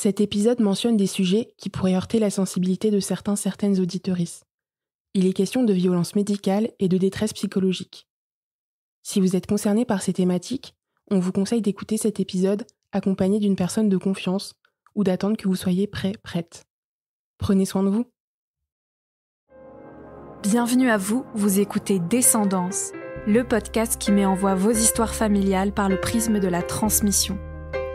Cet épisode mentionne des sujets qui pourraient heurter la sensibilité de certaines auditrices. Il est question de violence médicale et de détresse psychologique. Si vous êtes concerné par ces thématiques, on vous conseille d'écouter cet épisode accompagné d'une personne de confiance ou d'attendre que vous soyez prête. Prenez soin de vous. Bienvenue à vous, vous écoutez Descendance, le podcast qui met en voix vos histoires familiales par le prisme de la transmission.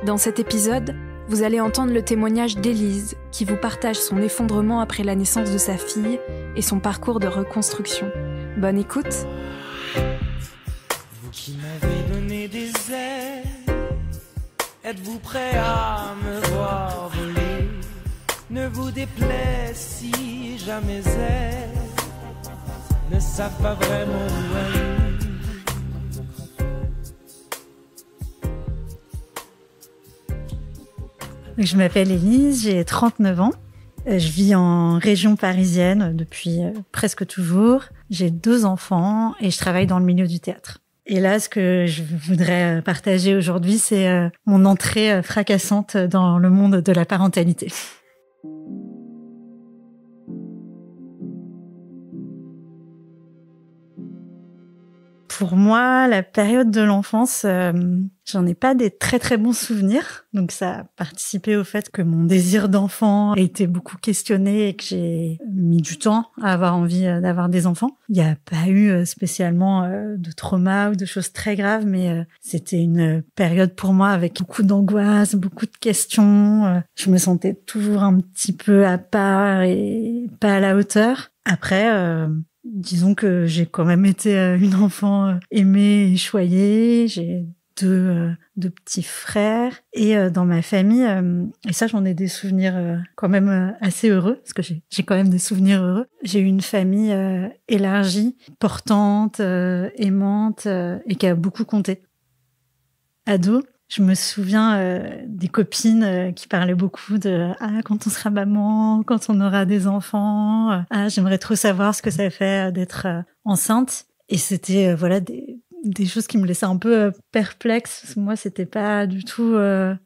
Dans cet épisode, vous allez entendre le témoignage d'Élise, qui vous partage son effondrement après la naissance de sa fille et son parcours de reconstruction. Bonne écoute. Vous qui m'avez donné des ailes, êtes-vous prêt à me voir voler? Ne vous déplaise si jamais elles ne savent pas vraiment où aller. Je m'appelle Élise, j'ai 39 ans. Je vis en région parisienne depuis presque toujours. J'ai 2 enfants et je travaille dans le milieu du théâtre. Et là, ce que je voudrais partager aujourd'hui, c'est mon entrée fracassante dans le monde de la parentalité. Pour moi, la période de l'enfance, j'en ai pas des très très bons souvenirs. Donc ça a participé au fait que mon désir d'enfant a été beaucoup questionné et que j'ai mis du temps à avoir envie d'avoir des enfants. Il n'y a pas eu spécialement de trauma ou de choses très graves, mais c'était une période pour moi avec beaucoup d'angoisse, beaucoup de questions. Je me sentais toujours un petit peu à part et pas à la hauteur. Après, disons que j'ai quand même été une enfant aimée et choyée. J'ai deux petits frères. Et dans ma famille, et ça j'en ai des souvenirs quand même assez heureux, parce que j'ai quand même des souvenirs heureux. J'ai eu une famille élargie, portante, aimante, et qui a beaucoup compté. Ado, je me souviens des copines qui parlaient beaucoup de « Ah, quand on sera maman, quand on aura des enfants, ah, j'aimerais trop savoir ce que ça fait d'être enceinte ». Et c'était voilà des choses qui me laissaient un peu perplexe. Parce que moi, c'était pas du tout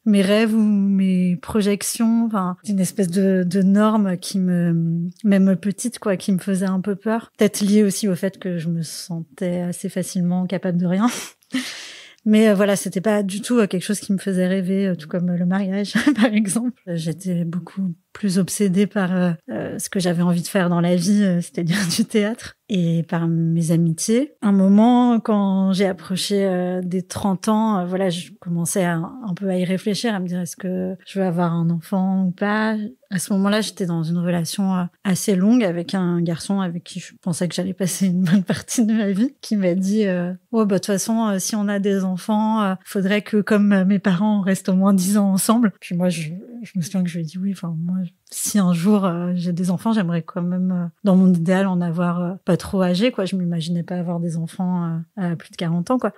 mes rêves ou mes projections. Enfin, une espèce de norme qui même petite, quoi, qui me faisait un peu peur. Peut-être liée aussi au fait que je me sentais assez facilement capable de rien. Mais voilà, c'était pas du tout quelque chose qui me faisait rêver, tout comme le mariage, par exemple. J'étais beaucoup plus obsédée par ce que j'avais envie de faire dans la vie, c'est-à-dire du théâtre, et par mes amitiés. Un moment, quand j'ai approché des 30 ans, voilà, je commençais un peu à y réfléchir, à me dire est-ce que je veux avoir un enfant ou pas. À ce moment-là, j'étais dans une relation assez longue avec un garçon avec qui je pensais que j'allais passer une bonne partie de ma vie, qui m'a dit oh bah de toute façon, si on a des enfants, faudrait que comme mes parents on reste au moins 10 ans ensemble. Puis moi, je me souviens que je lui ai dit oui. Enfin moi, si un jour j'ai des enfants, j'aimerais quand même, dans mon idéal, en avoir pas trop âgé, quoi. Je m'imaginais pas avoir des enfants à plus de 40 ans, quoi.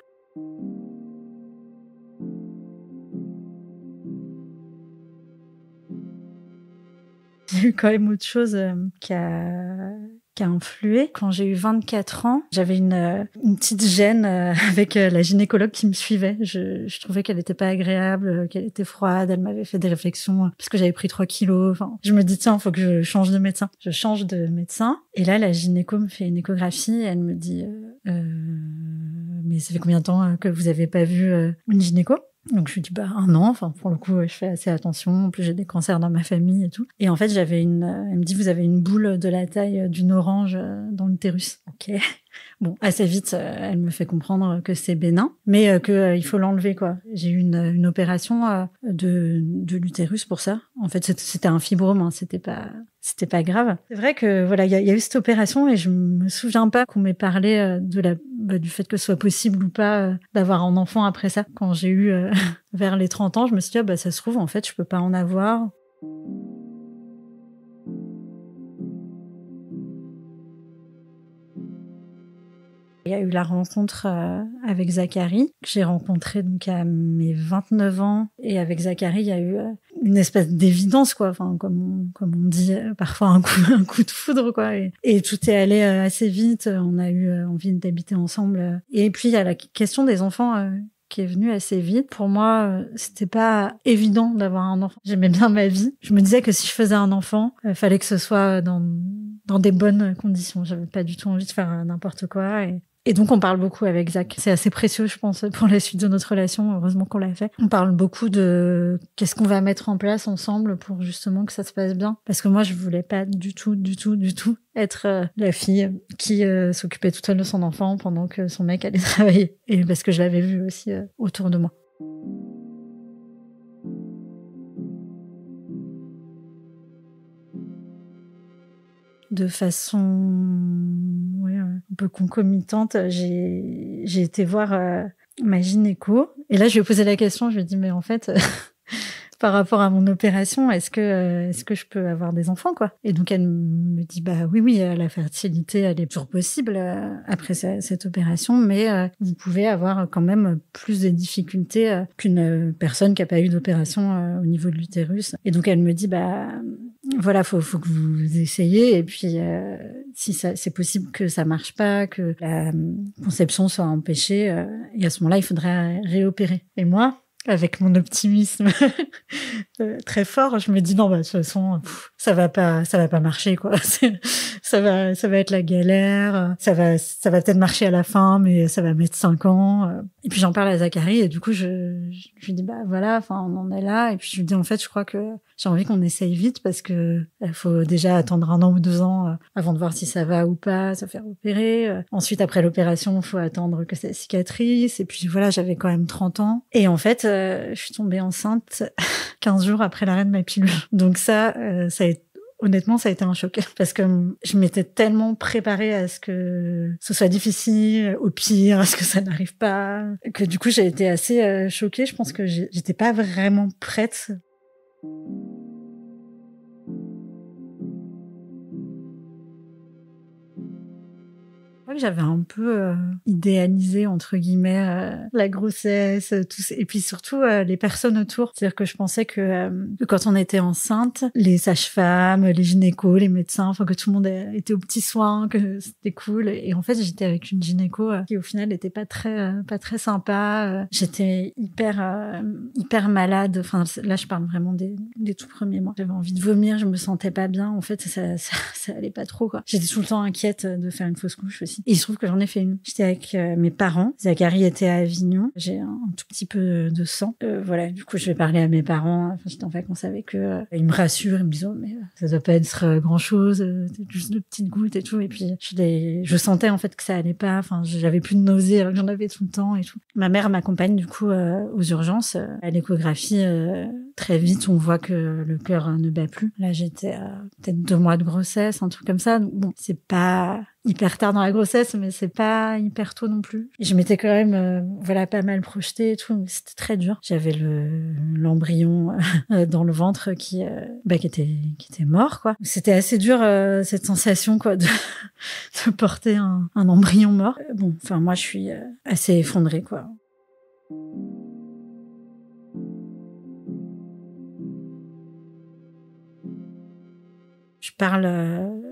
Il y a eu quand même autre chose qui a influé. Quand j'ai eu 24 ans, j'avais une petite gêne avec la gynécologue qui me suivait. Je trouvais qu'elle était pas agréable, qu'elle était froide. Elle m'avait fait des réflexions parce que j'avais pris 3 kilos. Enfin, je me dis tiens, faut que je change de médecin. Je change de médecin. Et là, la gynéco me fait une échographie et elle me dit mais ça fait combien de temps que vous avez pas vu une gynéco? Donc je lui dis bah 1 an, enfin pour le coup je fais assez attention, en plus j'ai des cancers dans ma famille et tout. Et en fait elle me dit vous avez une boule de la taille d'une orange dans l'utérus. OK. Bon, assez vite elle me fait comprendre que c'est bénin, mais que il faut l'enlever, quoi. J'ai eu une opération de l'utérus pour ça. En fait c'était un fibrome, hein, c'était pas grave. C'est vrai que voilà, il y a eu cette opération et je me souviens pas qu'on m'ait parlé du fait que ce soit possible ou pas d'avoir un enfant après ça. Quand j'ai eu vers les 30 ans, je me suis dit ça se trouve en fait je peux pas en avoir. Il y a eu la rencontre avec Zachary, que j'ai rencontré donc à mes 29 ans. Et avec Zachary, il y a eu une espèce d'évidence, quoi. Enfin, comme on dit parfois un coup de foudre, quoi. Et tout est allé assez vite. On a eu envie d'habiter ensemble. Et puis, il y a la question des enfants qui est venu assez vite. Pour moi, c'était pas évident d'avoir un enfant. J'aimais bien ma vie. Je me disais que si je faisais un enfant, fallait que ce soit dans des bonnes conditions. J'avais pas du tout envie de faire n'importe quoi. Et donc, on parle beaucoup avec Zach. C'est assez précieux, je pense, pour la suite de notre relation. Heureusement qu'on l'a fait. On parle beaucoup de qu'est-ce qu'on va mettre en place ensemble pour justement que ça se passe bien. Parce que moi, je voulais pas du tout être la fille qui s'occupait toute seule de son enfant pendant que son mec allait travailler. Et parce que je l'avais vu aussi autour de moi. De façon un peu concomitante, j'ai été voir ma gynéco. Et là, je lui ai posé la question, je lui ai dit, mais en fait, par rapport à mon opération, est-ce que je peux avoir des enfants, quoi? Et donc, elle me dit, bah oui, la fertilité, elle est toujours possible après cette opération, mais vous pouvez avoir quand même plus de difficultés qu'une personne qui n'a pas eu d'opération au niveau de l'utérus. Et donc, elle me dit, bah voilà, faut que vous essayiez, et puis si c'est possible que ça marche pas, que la conception soit empêchée, et à ce moment-là, il faudrait réopérer. Et moi, avec mon optimisme très fort, je me dis non, bah de toute façon, ça va pas marcher, quoi. Ça va être la galère. Ça va peut-être marcher à la fin, mais ça va mettre 5 ans. Et puis j'en parle à Zachary, et du coup je lui dis bah voilà, enfin on en est là. Et puis je lui dis en fait, je crois que j'ai envie qu'on essaye vite, parce que il faut déjà attendre 1 an ou 2 ans avant de voir si ça va ou pas, se faire opérer. Ensuite, après l'opération, il faut attendre que ça cicatrice. Et puis voilà, j'avais quand même 30 ans. Et en fait, je suis tombée enceinte 15 jours après l'arrêt de ma pilule. Donc honnêtement, ça a été un choc, parce que je m'étais tellement préparée à ce que ce soit difficile, au pire, à ce que ça n'arrive pas, que du coup, j'ai été assez choquée. Je pense que j'étais pas vraiment prête. J'avais un peu idéalisé, entre guillemets, la grossesse, et puis surtout les personnes autour. C'est-à-dire que je pensais que quand on était enceinte, les sages-femmes, les gynécos, les médecins, enfin que tout le monde était aux petits soins, que c'était cool. Et en fait, j'étais avec une gynéco qui au final n'était pas très sympa. J'étais hyper malade. Enfin là, je parle vraiment des tout premiers mois. J'avais envie de vomir, je me sentais pas bien. En fait, ça allait pas trop, quoi. J'étais tout le temps inquiète de faire une fausse couche aussi. Et il se trouve que j'en ai fait une. J'étais avec mes parents. Zachary était à Avignon. J'ai un tout petit peu de sang. Voilà. Du coup, je vais parler à mes parents. Enfin, j'étais en vacances avec eux. Ils me rassurent. Ils me disent, oh, mais ça doit pas être grand chose. C'est juste de petites gouttes et tout. Et puis, je sentais, en fait, que ça allait pas. Enfin, j'avais plus de nausées alors que j'en avais tout le temps et tout. Ma mère m'accompagne, du coup, aux urgences. À l'échographie, très vite, on voit que le cœur ne bat plus. Là, j'étais à peut-être 2 mois de grossesse, un truc comme ça. Bon, c'est pas hyper tard dans la grossesse, mais c'est pas hyper tôt non plus. Et je m'étais quand même, pas mal projetée et tout, mais c'était très dur. J'avais l'embryon dans le ventre qui était mort, quoi. C'était assez dur, cette sensation, quoi, de porter un embryon mort. Moi, je suis assez effondrée, quoi. Je parle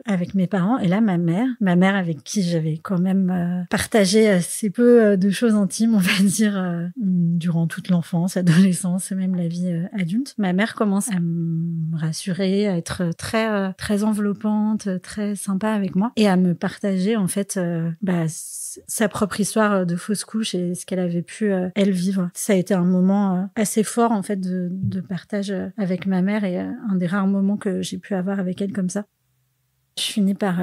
avec mes parents, et là ma mère avec qui j'avais quand même partagé assez peu de choses intimes, on va dire, durant toute l'enfance, l'adolescence et même la vie adulte. Ma mère commence à me rassurer, à être très enveloppante, très sympa avec moi, et à me partager en fait sa propre histoire de fausse couche et ce qu'elle avait pu elle vivre. Ça a été un moment assez fort en fait de partage avec ma mère, et un des rares moments que j'ai pu avoir avec elle comme ça. Je finis par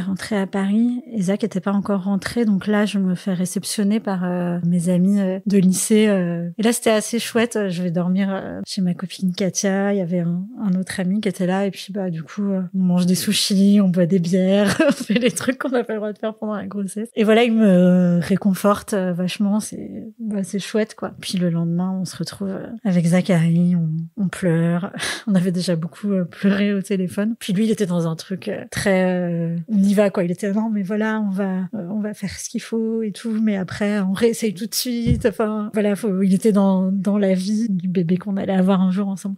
rentrer à Paris, et Zach était pas encore rentré, donc là je me fais réceptionner par mes amis de lycée, et là c'était assez chouette. Je vais dormir chez ma copine Katia, il y avait un autre ami qui était là, et puis du coup on mange des sushis, on boit des bières, on fait les trucs qu'on n'a pas le droit de faire pendant la grossesse, et voilà, il me réconforte vachement. C'est chouette, quoi. Puis le lendemain on se retrouve avec Zachary, on pleure. On avait déjà beaucoup pleuré au téléphone, puis lui il était dans un truc très on y va, quoi. Il était non mais voilà, on va faire ce qu'il faut et tout, mais après on réessaye tout de suite. Enfin voilà, il était dans la vie du bébé qu'on allait avoir un jour ensemble.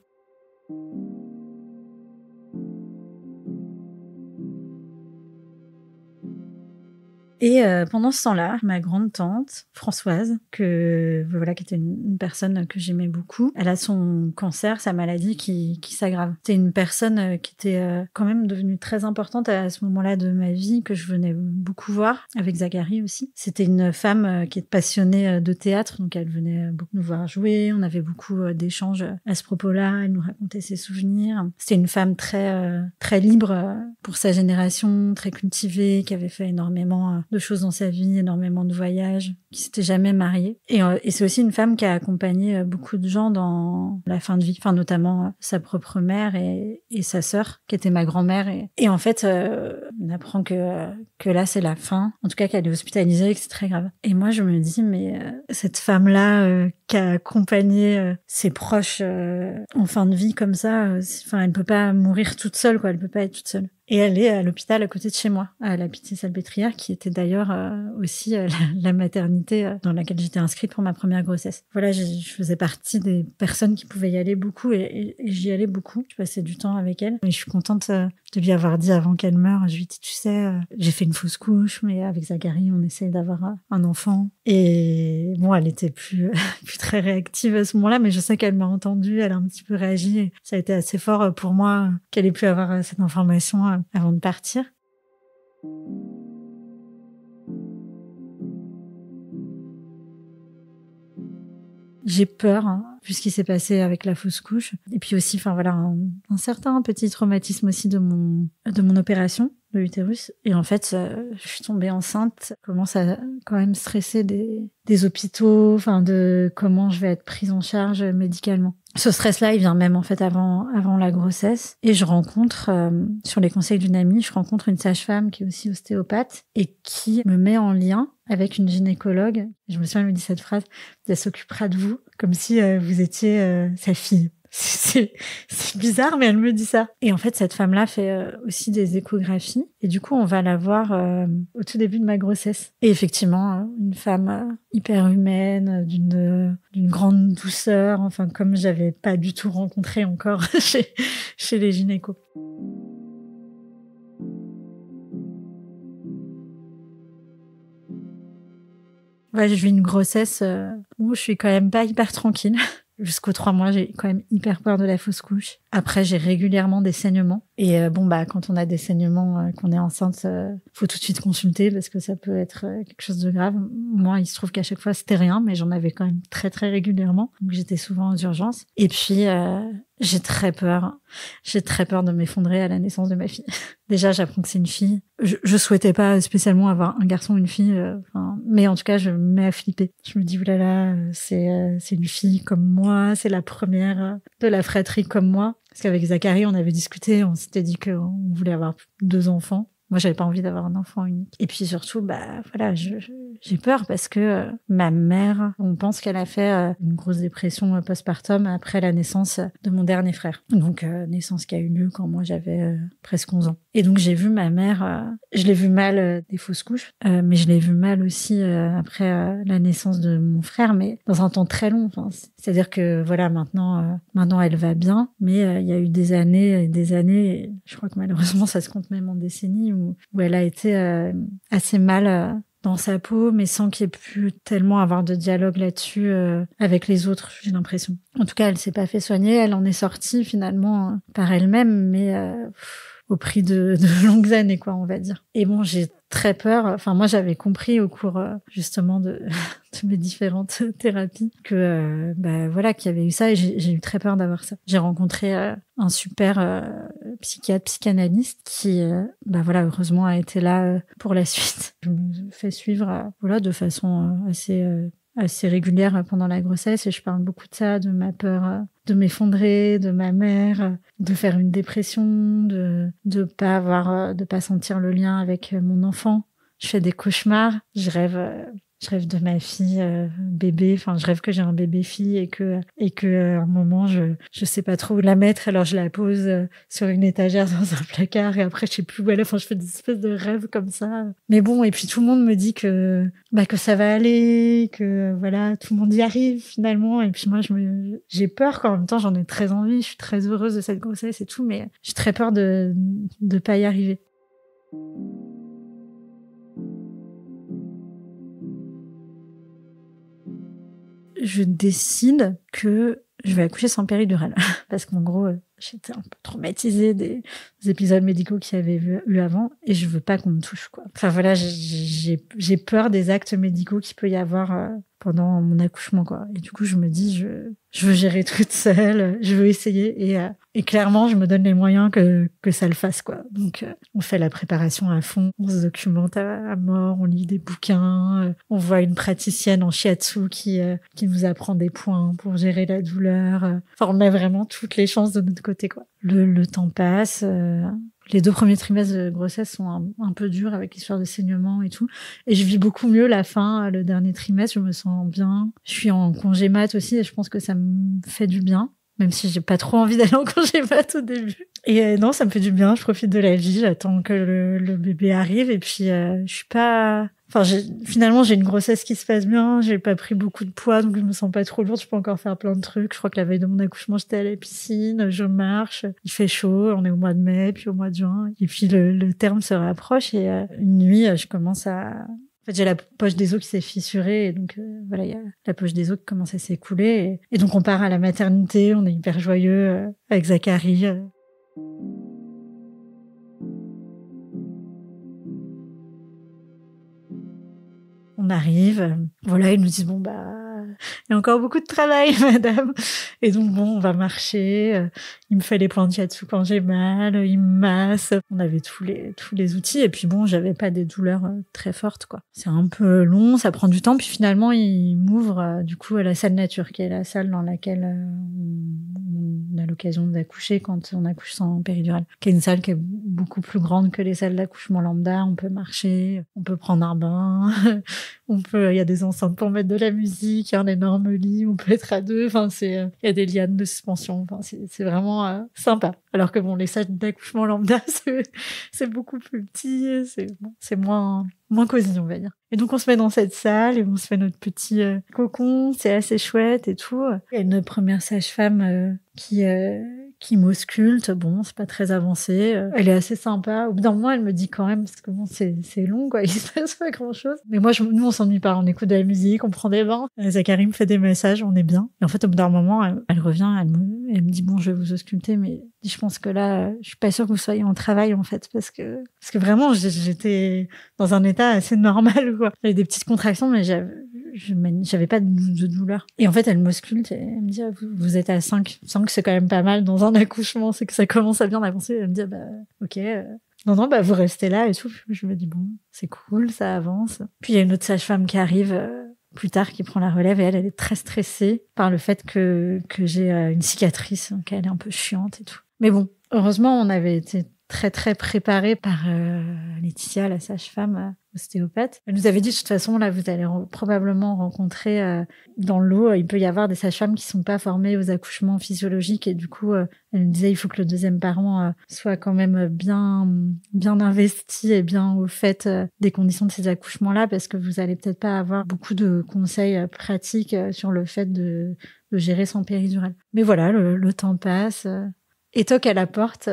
Et pendant ce temps-là, ma grande tante, Françoise, qui était une personne que j'aimais beaucoup, elle a son cancer, sa maladie qui s'aggrave. C'était une personne qui était quand même devenue très importante à ce moment-là de ma vie, que je venais beaucoup voir, avec Zachary aussi. C'était une femme qui est passionnée de théâtre, donc elle venait beaucoup nous voir jouer, on avait beaucoup d'échanges à ce propos-là, elle nous racontait ses souvenirs. C'était une femme très libre pour sa génération, très cultivée, qui avait fait énormément de choses dans sa vie, énormément de voyages, qui s'était jamais mariée. Et c'est aussi une femme qui a accompagné beaucoup de gens dans la fin de vie, enfin notamment sa propre mère et sa sœur, qui était ma grand-mère. Et en fait, on apprend que là c'est la fin, en tout cas qu'elle est hospitalisée et que c'est très grave. Et moi je me dis, mais cette femme-là qui a accompagné ses proches en fin de vie comme ça, elle peut pas mourir toute seule, quoi. Elle peut pas être toute seule. Et elle est à l'hôpital à côté de chez moi, à la Pitié-Salpêtrière, qui était d'ailleurs aussi la maternité dans laquelle j'étais inscrite pour ma première grossesse. Voilà, je faisais partie des personnes qui pouvaient y aller beaucoup et j'y allais beaucoup. Je passais du temps avec elle. Et je suis contente de lui avoir dit avant qu'elle meure. Je lui ai dit, tu sais, j'ai fait une fausse couche, mais avec Zachary, on essaye d'avoir un enfant. Et bon, elle était plus très réactive à ce moment-là, mais je sais qu'elle m'a entendue, elle a un petit peu réagi. Et ça a été assez fort pour moi qu'elle ait pu avoir cette information avant de partir. J'ai peur, vu ce qui s'est passé avec la fausse couche. Et puis aussi, un certain petit traumatisme aussi de mon opération de l'utérus. Et en fait, je suis tombée enceinte. Je commence à quand même stresser des hôpitaux, de comment je vais être prise en charge médicalement. Ce stress-là, il vient même en fait avant la grossesse. Et je rencontre, sur les conseils d'une amie, je rencontre une sage-femme qui est aussi ostéopathe et qui me met en lien avec une gynécologue. Je me souviens, elle me dit cette phrase, elle s'occupera de vous comme si vous étiez sa fille. C'est bizarre, mais elle me dit ça. Et en fait, cette femme-là fait aussi des échographies. Et du coup, on va la voir au tout début de ma grossesse. Et effectivement, une femme hyper humaine, d'une grande douceur, comme j'avais pas du tout rencontré encore chez les gynécos. Ouais, je vis une grossesse où je suis quand même pas hyper tranquille. Jusqu'aux 3 mois, j'ai quand même hyper peur de la fausse couche. Après, j'ai régulièrement des saignements. Et quand on a des saignements, qu'on est enceinte, faut tout de suite consulter parce que ça peut être quelque chose de grave. Moi, il se trouve qu'à chaque fois, c'était rien, mais j'en avais quand même très, très régulièrement. Donc, j'étais souvent aux urgences. Et puis, j'ai très peur. J'ai très peur de m'effondrer à la naissance de ma fille. Déjà, j'apprends que c'est une fille. Je souhaitais pas spécialement avoir un garçon ou une fille, mais en tout cas, je me mets à flipper. Je me dis, oulala, c'est une fille comme moi, c'est la première de la fratrie comme moi. Parce qu'avec Zachary, on avait discuté, on s'était dit qu'on voulait avoir 2 enfants. Moi, j'avais pas envie d'avoir un enfant unique. Et puis surtout, j'ai peur parce que ma mère, on pense qu'elle a fait une grosse dépression postpartum après la naissance de mon dernier frère. Donc, naissance qui a eu lieu quand moi j'avais presque 11 ans. Et donc, j'ai vu ma mère, je l'ai vu mal des fausses couches, mais je l'ai vu mal aussi après la naissance de mon frère, mais dans un temps très long. C'est-à-dire que maintenant elle va bien, mais il y a eu des années et des années, et je crois que malheureusement ça se compte même en décennies, où elle a été assez mal dans sa peau, mais sans qu'il y ait pu tellement avoir de dialogue là-dessus avec les autres, j'ai l'impression. En tout cas, elle s'est pas fait soigner, elle en est sortie finalement par elle-même, mais au prix de longues années, quoi, on va dire. Et bon, j'ai très peur. Moi, j'avais compris au cours justement de mes différentes thérapies que qu'il y avait eu ça, et j'ai eu très peur d'avoir ça. J'ai rencontré un super psychiatre, psychanalyste qui heureusement a été là pour la suite. Je me fais suivre de façon assez régulière pendant la grossesse, et je parle beaucoup de ça, de ma peur de m'effondrer, de ma mère, de faire une dépression, de pas sentir le lien avec mon enfant. Je fais des cauchemars, je rêve de ma fille bébé, je rêve que j'ai un bébé fille et que à un moment je sais pas trop où la mettre, alors je la pose sur une étagère dans un placard, et après je sais plus où elle est. Je fais des espèces de rêves comme ça. Mais bon, et puis tout le monde me dit que ça va aller, que tout le monde y arrive finalement, et puis moi j'ai peur, quand en même temps j'en ai très envie, je suis très heureuse de cette grossesse et tout, mais j'ai très peur de pas y arriver. je décide que je vais accoucher sans péridurale. Parce qu'en gros, j'étais un peu traumatisée des épisodes médicaux qu'il y avait eu avant et je veux pas qu'on me touche, quoi. Enfin voilà, j'ai peur des actes médicaux qu'il peut y avoir pendant mon accouchement, quoi. Et du coup, je me dis, je veux gérer toute seule, je veux essayer et clairement, je me donne les moyens que ça le fasse, quoi. Donc, on fait la préparation à fond, on se documente à mort, on lit des bouquins, on voit une praticienne en shiatsu qui nous apprend des points pour gérer la douleur. Enfin, on met vraiment toutes les chances de notre côté, quoi. Le temps passe. Les 2 premiers trimestres de grossesse sont un peu durs avec l'histoire de saignement et tout. Et je vis beaucoup mieux la fin, le dernier trimestre, je me sens bien. Je suis en congé mat aussi et je pense que ça me fait du bien. Même si j'ai pas trop envie d'aller en congé mat au début. Et non, ça me fait du bien, je profite de la vie, j'attends que le bébé arrive et puis je suis pas... Enfin, finalement, j'ai une grossesse qui se passe bien, j'ai pas pris beaucoup de poids, donc je me sens pas trop lourde, je peux encore faire plein de trucs. Je crois que la veille de mon accouchement, j'étais à la piscine, je marche, il fait chaud, on est au mois de mai, puis au mois de juin, et puis le terme se rapproche et une nuit, je commence à... En fait, j'ai la poche des os qui s'est fissurée, et donc voilà, il y a la poche des os qui commence à s'écouler, et donc on part à la maternité, on est hyper joyeux avec Zachary. On arrive, voilà, ils nous disent bon bah il y a encore beaucoup de travail, madame. Et donc bon, on va marcher. Il me fait les points de shiatsu quand j'ai mal, il me masse. On avait tous les outils et puis bon, j'avais pas des douleurs très fortes, quoi. C'est un peu long, ça prend du temps. Puis finalement, il m'ouvre du coup à la salle nature, qui est la salle dans laquelle on a l'occasion d'accoucher quand on accouche sans péridurale. Qui est une salle qui est beaucoup plus grande que les salles d'accouchement lambda. On peut marcher, on peut prendre un bain, il y a des enceintes pour mettre de la musique, il y a un énorme lit, on peut être à 2. Enfin, il y a des lianes de suspension. Enfin, c'est vraiment sympa. Alors que bon, les salles d'accouchement lambda, c'est beaucoup plus petit, c'est moins cosy, on va dire. Et donc, on se met dans cette salle et on se fait notre petit cocon. C'est assez chouette et tout. Il y a une première sage-femme qui m'ausculte. Bon, c'est pas très avancé. Elle est assez sympa. Au bout d'un moment, elle me dit quand même, parce que bon, c'est long, quoi. Il se passe pas grand chose. Mais moi, nous, on s'ennuie pas. On écoute de la musique, on prend des bains. Zachary me fait des massages, on est bien. Et en fait, au bout d'un moment, elle revient, elle me dit, bon, je vais vous ausculter, mais je pense que là, je suis pas sûre que vous soyez en travail, en fait, parce que vraiment, j'étais dans un état assez normal, quoi. J'avais des petites contractions, mais j'avais pas de douleur. Et en fait, elle m'ausculte et elle me dit, vous êtes à 5. 5, c'est quand même pas mal dans un accouchement, c'est que ça commence à bien avancer. Elle me dit, ok. Non, vous restez là et tout. Je me dis, bon, c'est cool, ça avance. Puis il y a une autre sage-femme qui arrive plus tard, qui prend la relève et elle est très stressée par le fait que j'ai une cicatrice, donc elle est un peu chiante et tout. Mais bon, heureusement, on avait été très, très préparés par Laetitia, la sage-femme ostéopathe. Elle nous avait dit, de toute façon, là, vous allez probablement rencontrer dans l'eau, il peut y avoir des sages-femmes qui sont pas formées aux accouchements physiologiques et du coup, elle nous disait, il faut que le deuxième parent soit quand même bien investi et bien au fait des conditions de ces accouchements-là parce que vous allez peut-être pas avoir beaucoup de conseils pratiques sur le fait de gérer sans péridurale. Mais voilà, le temps passe et toque à la porte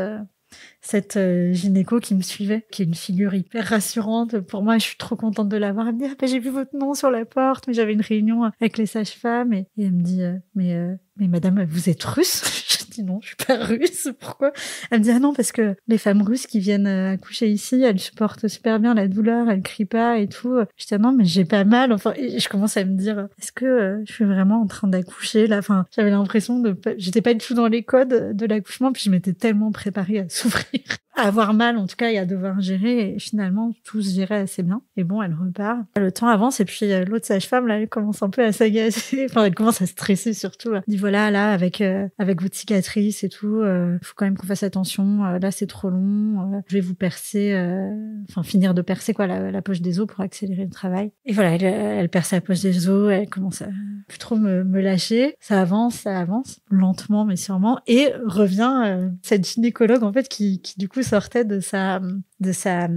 cette gynéco qui me suivait, qui est une figure hyper rassurante pour moi. Je suis trop contente de la voir. Elle me dit, j'ai vu votre nom sur la porte, mais j'avais une réunion avec les sages-femmes et elle me dit, mais madame, vous êtes russe? Je dis non, je suis pas russe. Pourquoi? Elle me dit, non, parce que les femmes russes qui viennent accoucher ici, elles supportent super bien la douleur, elles crient pas et tout. Je dis, non, mais j'ai pas mal. Enfin, et je commence à me dire, est-ce que je suis vraiment en train d'accoucher là? Enfin, j'avais l'impression j'étais pas du tout dans les codes de l'accouchement, puis je m'étais tellement préparée à souffrir, à avoir mal, en tout cas, et à devoir gérer. Et finalement, tout se gérait assez bien. Et bon, elle repart. Le temps avance et puis l'autre sage-femme, là, elle commence un peu à s'agacer. Enfin, elle commence à stresser surtout. Elle dit, voilà, là, avec votre cicatrice et tout, faut quand même qu'on fasse attention. Là, c'est trop long. Je vais vous percer, finir de percer, quoi, la poche des os pour accélérer le travail. Et voilà, elle perce la poche des os. Elle commence à plus trop me lâcher. Ça avance, lentement mais sûrement. Et revient cette gynécologue, en fait, qui du coup sortait de sa de sa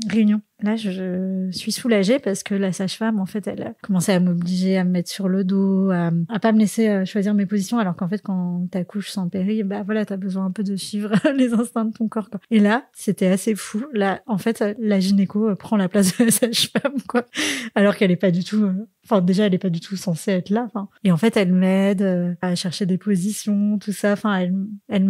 réunion. Là, je suis soulagée parce que la sage-femme, en fait, elle a commencé à m'obliger à me mettre sur le dos, à pas me laisser choisir mes positions, alors qu'en fait, quand t'accouches sans péri, bah voilà, t'as besoin un peu de suivre les instincts de ton corps, quoi. Et là, c'était assez fou. Là, en fait, la gynéco prend la place de la sage-femme, quoi, alors qu'elle est pas du tout... Enfin, déjà, elle est pas du tout censée être là. Enfin, et en fait, elle m'aide à chercher des positions, tout ça. Enfin, elle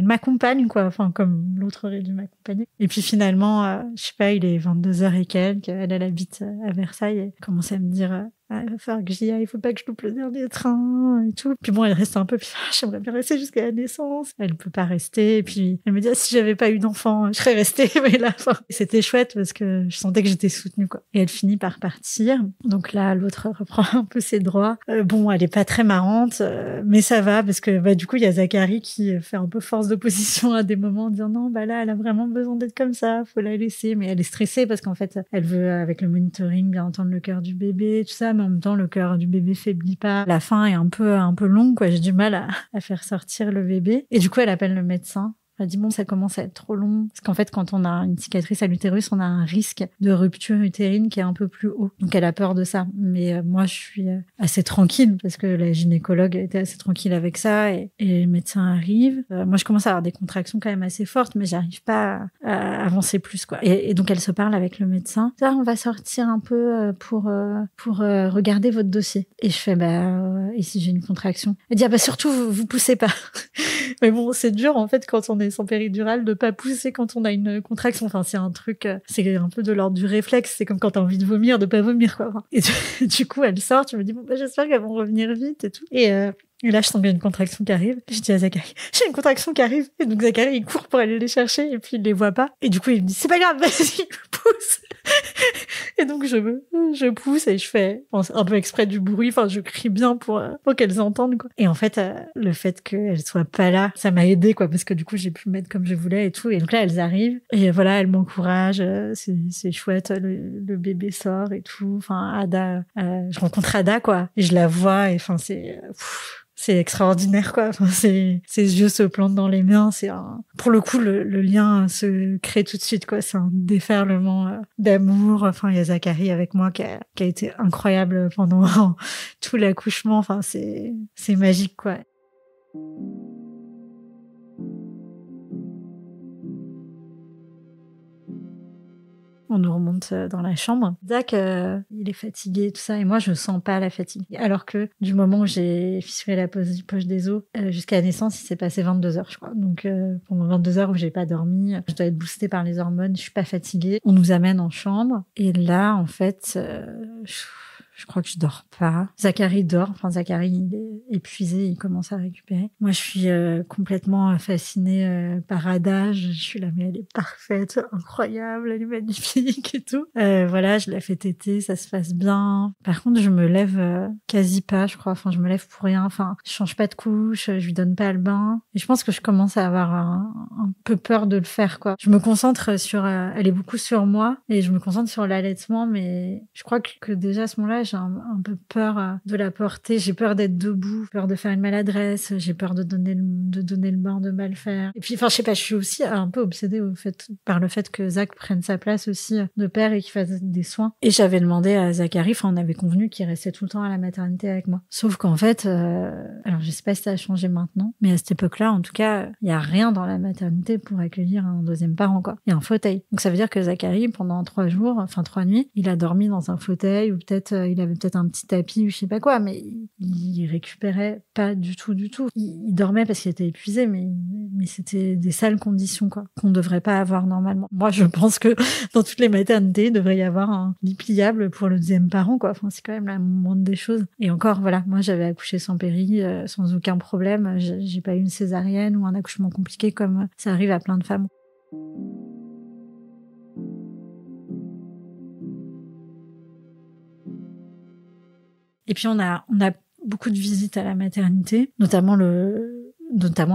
m'accompagne, quoi. Enfin, comme l'autre aurait dû m'accompagner. Et puis finalement, je sais pas, il est 22h et quelques. Elle habite à Versailles. Elle commence à me dire, il va falloir que j'y aille, il faut pas que je loupe le dernier train et tout. Puis bon, elle reste un peu, puis j'aimerais bien rester jusqu'à la naissance. Elle peut pas rester. Et puis elle me dit, si j'avais pas eu d'enfant, je serais restée. Mais là, enfin, c'était chouette parce que je sentais que j'étais soutenue, quoi. Et elle finit par partir. Donc là, l'autre reprend un peu ses droits. Bon, elle est pas très marrante, mais ça va parce que bah du coup, il y a Zachary qui fait un peu force d'opposition à des moments en disant non, bah là, elle a vraiment besoin d'être comme ça, faut la laisser. Mais elle est stressée parce qu'en fait, elle veut, avec le monitoring, bien entendre le cœur du bébé, tout ça. Mais en même temps, le cœur du bébé faiblit pas. La fin est un peu longue, quoi. J'ai du mal à faire sortir le bébé. Et du coup, elle appelle le médecin. Elle dit bon, ça commence à être trop long. Parce qu'en fait, quand on a une cicatrice à l'utérus, on a un risque de rupture utérine qui est un peu plus haut. Donc elle a peur de ça. Mais moi, je suis assez tranquille parce que la gynécologue était assez tranquille avec ça et le médecin arrive. Moi, je commence à avoir des contractions quand même assez fortes, mais j'arrive pas à avancer plus, quoi. Et donc elle se parle avec le médecin. On va sortir un peu pour regarder votre dossier. Et je fais et si j'ai une contraction? Elle dit surtout vous poussez pas. Mais bon, c'est dur en fait quand on est sans péridurale de pas pousser quand on a une contraction. Enfin, c'est un truc, c'est un peu de l'ordre du réflexe. C'est comme quand t'as envie de vomir, de pas vomir, quoi. Et du coup, elle sort. Je me dis j'espère qu'elles vont revenir vite et tout. Et là, je sens qu'il y a une contraction qui arrive. Je dis à Zachary, j'ai une contraction qui arrive. Et donc Zachary, il court pour aller les chercher et puis il les voit pas. Et du coup, il me dit, c'est pas grave, vas-y, pousse. Et donc je pousse et je fais un peu exprès du bruit. Enfin, je crie bien pour qu'elles entendent, quoi. Et en fait, le fait qu'elles soient pas là, ça m'a aidé, quoi, parce que du coup, j'ai pu me mettre comme je voulais et tout. Et donc là, elles arrivent et voilà, elles m'encouragent. C'est chouette. Le bébé sort et tout. Enfin, Ada, je rencontre Ada, quoi. Et je la vois et enfin, c'est extraordinaire, quoi. Enfin, ses yeux se plantent dans les miens. Pour le coup, le lien se crée tout de suite, quoi. C'est un déferlement d'amour. Enfin, il y a Zachary avec moi qui a été incroyable pendant tout l'accouchement. Enfin, c'est magique, quoi. On nous remonte dans la chambre. Zach, il est fatigué, tout ça, et moi, je sens pas la fatigue. Alors que du moment où j'ai fissuré la poche des os, jusqu'à la naissance, il s'est passé 22 heures, je crois. Donc, pendant 22 heures où j'ai pas dormi, je dois être boostée par les hormones, je suis pas fatiguée. On nous amène en chambre, et là, en fait, je crois que je dors pas. Zachary dort. Enfin, Zachary, il est épuisé, il commence à récupérer. Moi, je suis complètement fascinée par Ada. Je suis là, mais elle est parfaite, incroyable, elle est magnifique et tout. Voilà, je la fais téter, ça se passe bien. Par contre, je me lève quasi pas, je crois. Enfin, je me lève pour rien. Enfin, je change pas de couche, je lui donne pas le bain. Et je pense que je commence à avoir un peu peur de le faire, quoi. Je me concentre sur... elle est beaucoup sur moi et je me concentre sur l'allaitement, mais je crois que déjà à ce moment-là, j'ai un peu peur de la porter. J'ai peur d'être debout, peur de faire une maladresse. J'ai peur de donner le bain, de mal faire. Et puis, enfin, je sais pas, je suis aussi un peu obsédée par le fait que Zach prenne sa place aussi de père et qu'il fasse des soins. Et j'avais demandé à Zachary, enfin, on avait convenu qu'il restait tout le temps à la maternité avec moi. Sauf qu'en fait, alors je sais pas si ça a changé maintenant, mais à cette époque-là, en tout cas, il y a rien dans la maternité pour accueillir un deuxième parent, quoi. Il y a un fauteuil. Donc ça veut dire que Zachary, pendant 3 nuits, il a dormi dans un fauteuil ou peut-être il avait peut-être un petit tapis ou je sais pas quoi, mais il récupérait pas du tout. Il dormait parce qu'il était épuisé, mais c'était des sales conditions, quoi, qu'on devrait pas avoir normalement. Moi, je pense que dans toutes les maternités, il devrait y avoir un lit pliable pour le deuxième parent, quoi. Enfin, c'est quand même la moindre des choses. Et encore, voilà, moi, j'avais accouché sans péri, sans aucun problème. J'ai pas eu une césarienne ou un accouchement compliqué comme ça arrive à plein de femmes. Et puis on a beaucoup de visites à la maternité, notamment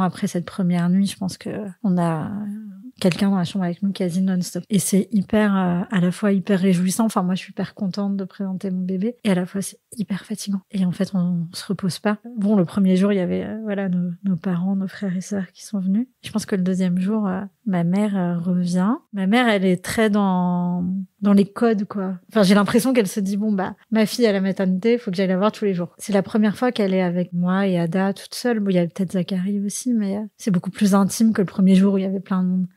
après cette première nuit. Je pense que on a quelqu'un dans la chambre avec nous quasi non-stop. Et c'est hyper, à la fois hyper réjouissant. Enfin, moi, je suis hyper contente de présenter mon bébé. Et à la fois, c'est hyper fatigant. Et en fait, on se repose pas. Bon, le premier jour, il y avait, nos parents, nos frères et sœurs qui sont venus. Je pense que le deuxième jour, ma mère revient. Ma mère, elle est très dans les codes, quoi. Enfin, j'ai l'impression qu'elle se dit, bon, bah, ma fille à la maternité, faut que j'aille la voir tous les jours. C'est la première fois qu'elle est avec moi et Ada toute seule. Bon, il y a peut-être Zacharie aussi, mais c'est beaucoup plus intime que le premier jour où il y avait plein de monde.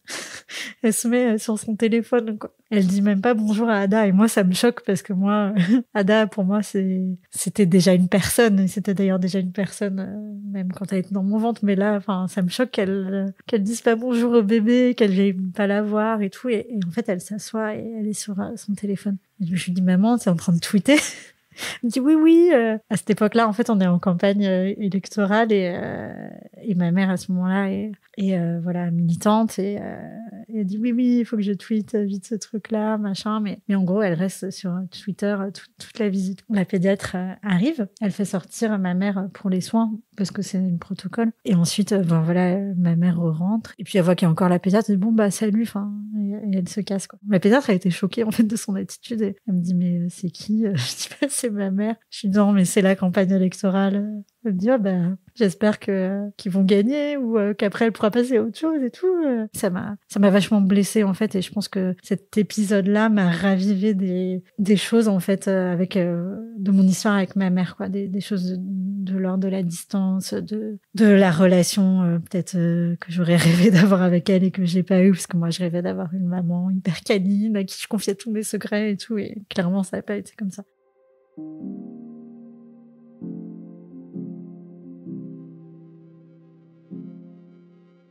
Elle se met sur son téléphone, quoi. Elle dit même pas bonjour à Ada, et moi ça me choque parce que moi Ada pour moi c'était déjà une personne, et c'était d'ailleurs déjà une personne même quand elle était dans mon ventre, mais là enfin ça me choque qu'elle dise pas bonjour au bébé, qu'elle vienne pas la voir et tout, et en fait elle s'assoit et elle est sur son téléphone. Et je me suis dit maman, t'es en train de tweeter? Elle me dit oui. À cette époque-là, en fait, on est en campagne électorale et ma mère à ce moment-là est voilà militante et elle dit oui, il faut que je tweete vite ce truc-là, machin. Mais en gros, elle reste sur Twitter toute la visite. La pédiatre arrive, elle fait sortir ma mère pour les soins parce que c'est un protocole. Et ensuite, ma mère rentre et puis elle voit qu'il y a encore la pédiatre. Elle dit bon bah salut, enfin et elle se casse quoi. La pédiatre a été choquée en fait de son attitude. Et elle me dit mais c'est qui? Je dis bah c'est ma mère. Je dis non mais c'est la campagne électorale. Elle me dit j'espère qu'ils vont gagner ou qu'après elle pourra passer à autre chose et tout. Ça m'a vachement blessée en fait, et je pense que cet épisode-là m'a ravivé des choses en fait avec de mon histoire avec ma mère quoi, des choses de l'ordre de la distance, de la relation peut-être que j'aurais rêvé d'avoir avec elle et que j'ai pas eu, parce que moi je rêvais d'avoir une maman hyper câline à qui je confiais tous mes secrets et tout, et clairement ça n'a pas été comme ça.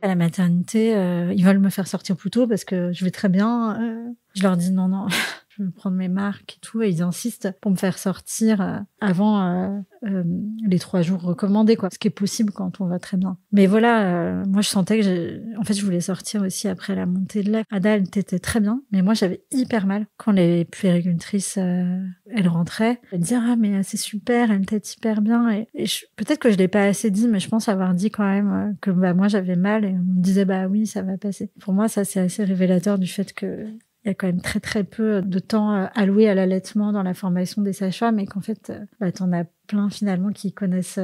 À la maternité, ils veulent me faire sortir plus tôt parce que je vais très bien. Je leur dis non, je veux prendre mes marques et tout, et ils insistent pour me faire sortir avant les 3 jours recommandés, quoi. Ce qui est possible quand on va très bien. Mais voilà, moi je sentais que je voulais sortir aussi après la montée de lait. Ada, elle était très bien, mais moi j'avais hyper mal quand les puéricultrices elles rentraient. Elles disaient mais c'est super, elle tète hyper bien, et peut-être que je l'ai pas assez dit, mais je pense avoir dit quand même que moi j'avais mal, et on me disait oui ça va passer. Pour moi ça c'est assez révélateur du fait que il y a quand même très très peu de temps alloué à l'allaitement dans la formation des sages-femmes, et qu'en fait t'en as plein finalement qui connaissent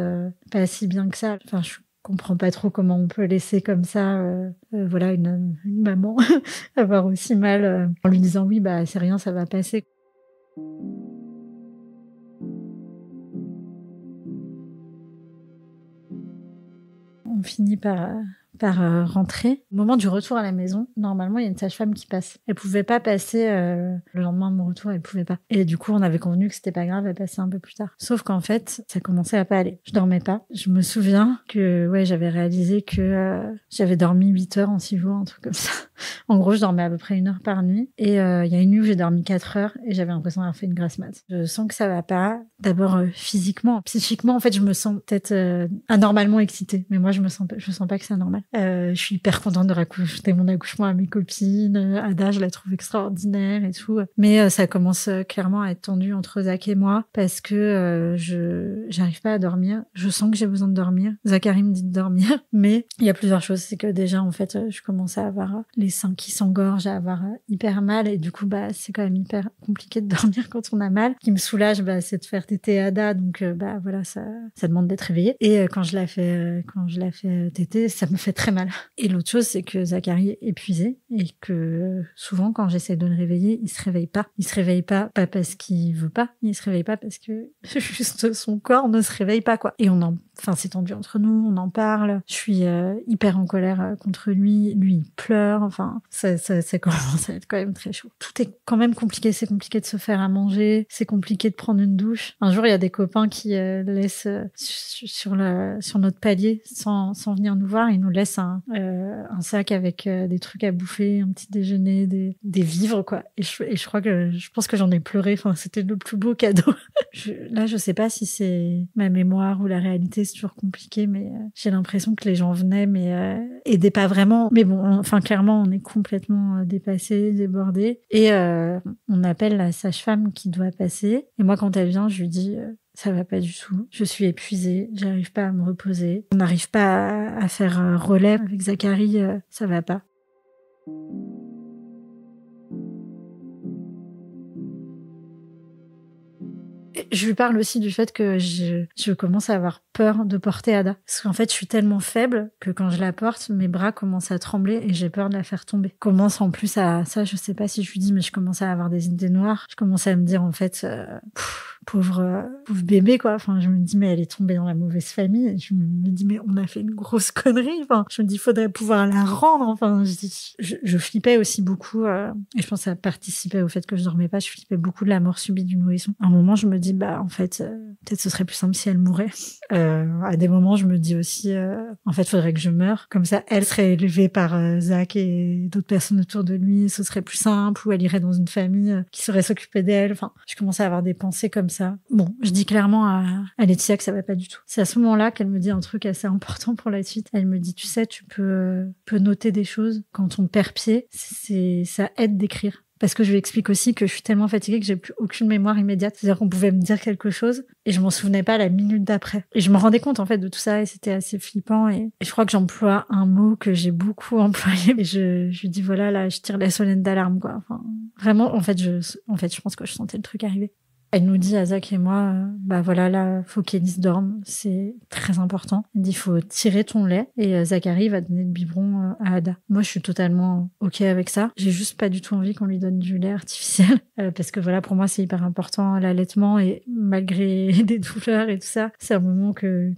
pas si bien que ça. Enfin je comprends pas trop comment on peut laisser comme ça une maman avoir aussi mal en lui disant oui c'est rien, ça va passer. On finit par rentrer. Au moment du retour à la maison, normalement, il y a une sage-femme qui passe. Elle pouvait pas passer le lendemain de mon retour, elle pouvait pas. Et du coup, on avait convenu que c'était pas grave, elle passait un peu plus tard. Sauf qu'en fait, ça commençait à pas aller. Je dormais pas. Je me souviens que j'avais réalisé que j'avais dormi 8 heures en 6 jours, un truc comme ça. En gros, je dormais à peu près 1 heure par nuit. Et il y a une nuit où j'ai dormi 4 heures et j'avais l'impression d'avoir fait une grasse mat. Je sens que ça va pas. D'abord physiquement, psychiquement, en fait, je me sens peut-être anormalement excitée. Mais moi, je sens pas que c'est anormal. Je suis hyper contente de raconter mon accouchement à mes copines. Ada, je la trouve extraordinaire et tout. Mais ça commence clairement à être tendu entre Zach et moi parce que j'arrive pas à dormir. Je sens que j'ai besoin de dormir. Zacharie me dit de dormir. Mais il y a plusieurs choses. C'est que déjà, en fait, je commence à avoir les seins qui s'engorgent, à avoir hyper mal. Et du coup, c'est quand même hyper compliqué de dormir quand on a mal. Ce qui me soulage, c'est de faire téter Ada. Donc, voilà, ça demande d'être réveillée. Et quand je la fais téter, ça me fait très mal. Et l'autre chose, c'est que Zacharie est épuisé et que souvent, quand j'essaie de le réveiller, il se réveille pas. Il se réveille pas parce qu'il veut pas. Il se réveille pas parce que juste son corps ne se réveille pas, quoi. Et c'est tendu entre nous, on en parle. Je suis hyper en colère contre lui. Lui, il pleure. Enfin, ça commence à être quand même très chaud. Tout est quand même compliqué. C'est compliqué de se faire à manger. C'est compliqué de prendre une douche. Un jour, il y a des copains qui laissent sur notre palier sans venir nous voir. Ils nous laissent un sac avec des trucs à bouffer, un petit déjeuner, des vivres, quoi. Et je pense que j'en ai pleuré. Enfin, c'était le plus beau cadeau. Je sais pas si c'est ma mémoire ou la réalité, c'est toujours compliqué, mais j'ai l'impression que les gens venaient, mais aidaient pas vraiment. Mais bon, clairement, on est complètement dépassés, débordés. Et on appelle la sage-femme qui doit passer. Et moi, quand elle vient, je lui dis... ça va pas du tout. Je suis épuisée. J'arrive pas à me reposer. On n'arrive pas à faire relais avec Zacharie. Ça va pas. Je lui parle aussi du fait que je commence à avoir peur de porter Ada. Parce qu'en fait, je suis tellement faible que quand je la porte, mes bras commencent à trembler et j'ai peur de la faire tomber. Je commence en plus à... Ça, je sais pas si je lui dis, mais je commence à avoir des idées noires. Je commence à me dire, en fait, pauvre bébé, quoi. Enfin, je me dis, mais elle est tombée dans la mauvaise famille. Et je me dis, mais on a fait une grosse connerie. Enfin, je me dis, faudrait pouvoir la rendre. Enfin, je flippais aussi beaucoup. Et je pense que ça participait au fait que je dormais pas. Je flippais beaucoup de la mort subite du nourrisson. À un moment, je me dis, bah, en fait, peut-être ce serait plus simple si elle mourait. À des moments, je me dis aussi, en fait, faudrait que je meure. Comme ça, elle serait élevée par Zach et d'autres personnes autour de lui. Ce serait plus simple. Ou elle irait dans une famille qui saurait s'occuper d'elle. Enfin, je commençais à avoir des pensées comme ça. Bon, je dis clairement à Laetitia que ça va pas du tout. C'est à ce moment-là qu'elle me dit un truc assez important pour la suite. Elle me dit, tu sais, tu peux noter des choses quand on perd pied. Ça aide d'écrire. Parce que je lui explique aussi que je suis tellement fatiguée que j'ai plus aucune mémoire immédiate. C'est-à-dire qu'on pouvait me dire quelque chose et je m'en souvenais pas la minute d'après. Et je me rendais compte, en fait, de tout ça et c'était assez flippant. Et je crois que j'emploie un mot que j'ai beaucoup employé. Et je lui dis, voilà, là, je tire la sonnette d'alarme, quoi. Enfin, vraiment, en fait, je pense que je sentais le truc arriver. Elle nous dit à Zach et moi, bah voilà, là, faut qu'Élise dorme, c'est très important. Elle dit, faut tirer ton lait et Zachary va donner le biberon à Ada. Moi, je suis totalement ok avec ça. J'ai juste pas du tout envie qu'on lui donne du lait artificiel parce que voilà, pour moi, c'est hyper important l'allaitement et malgré des douleurs et tout ça, c'est un moment que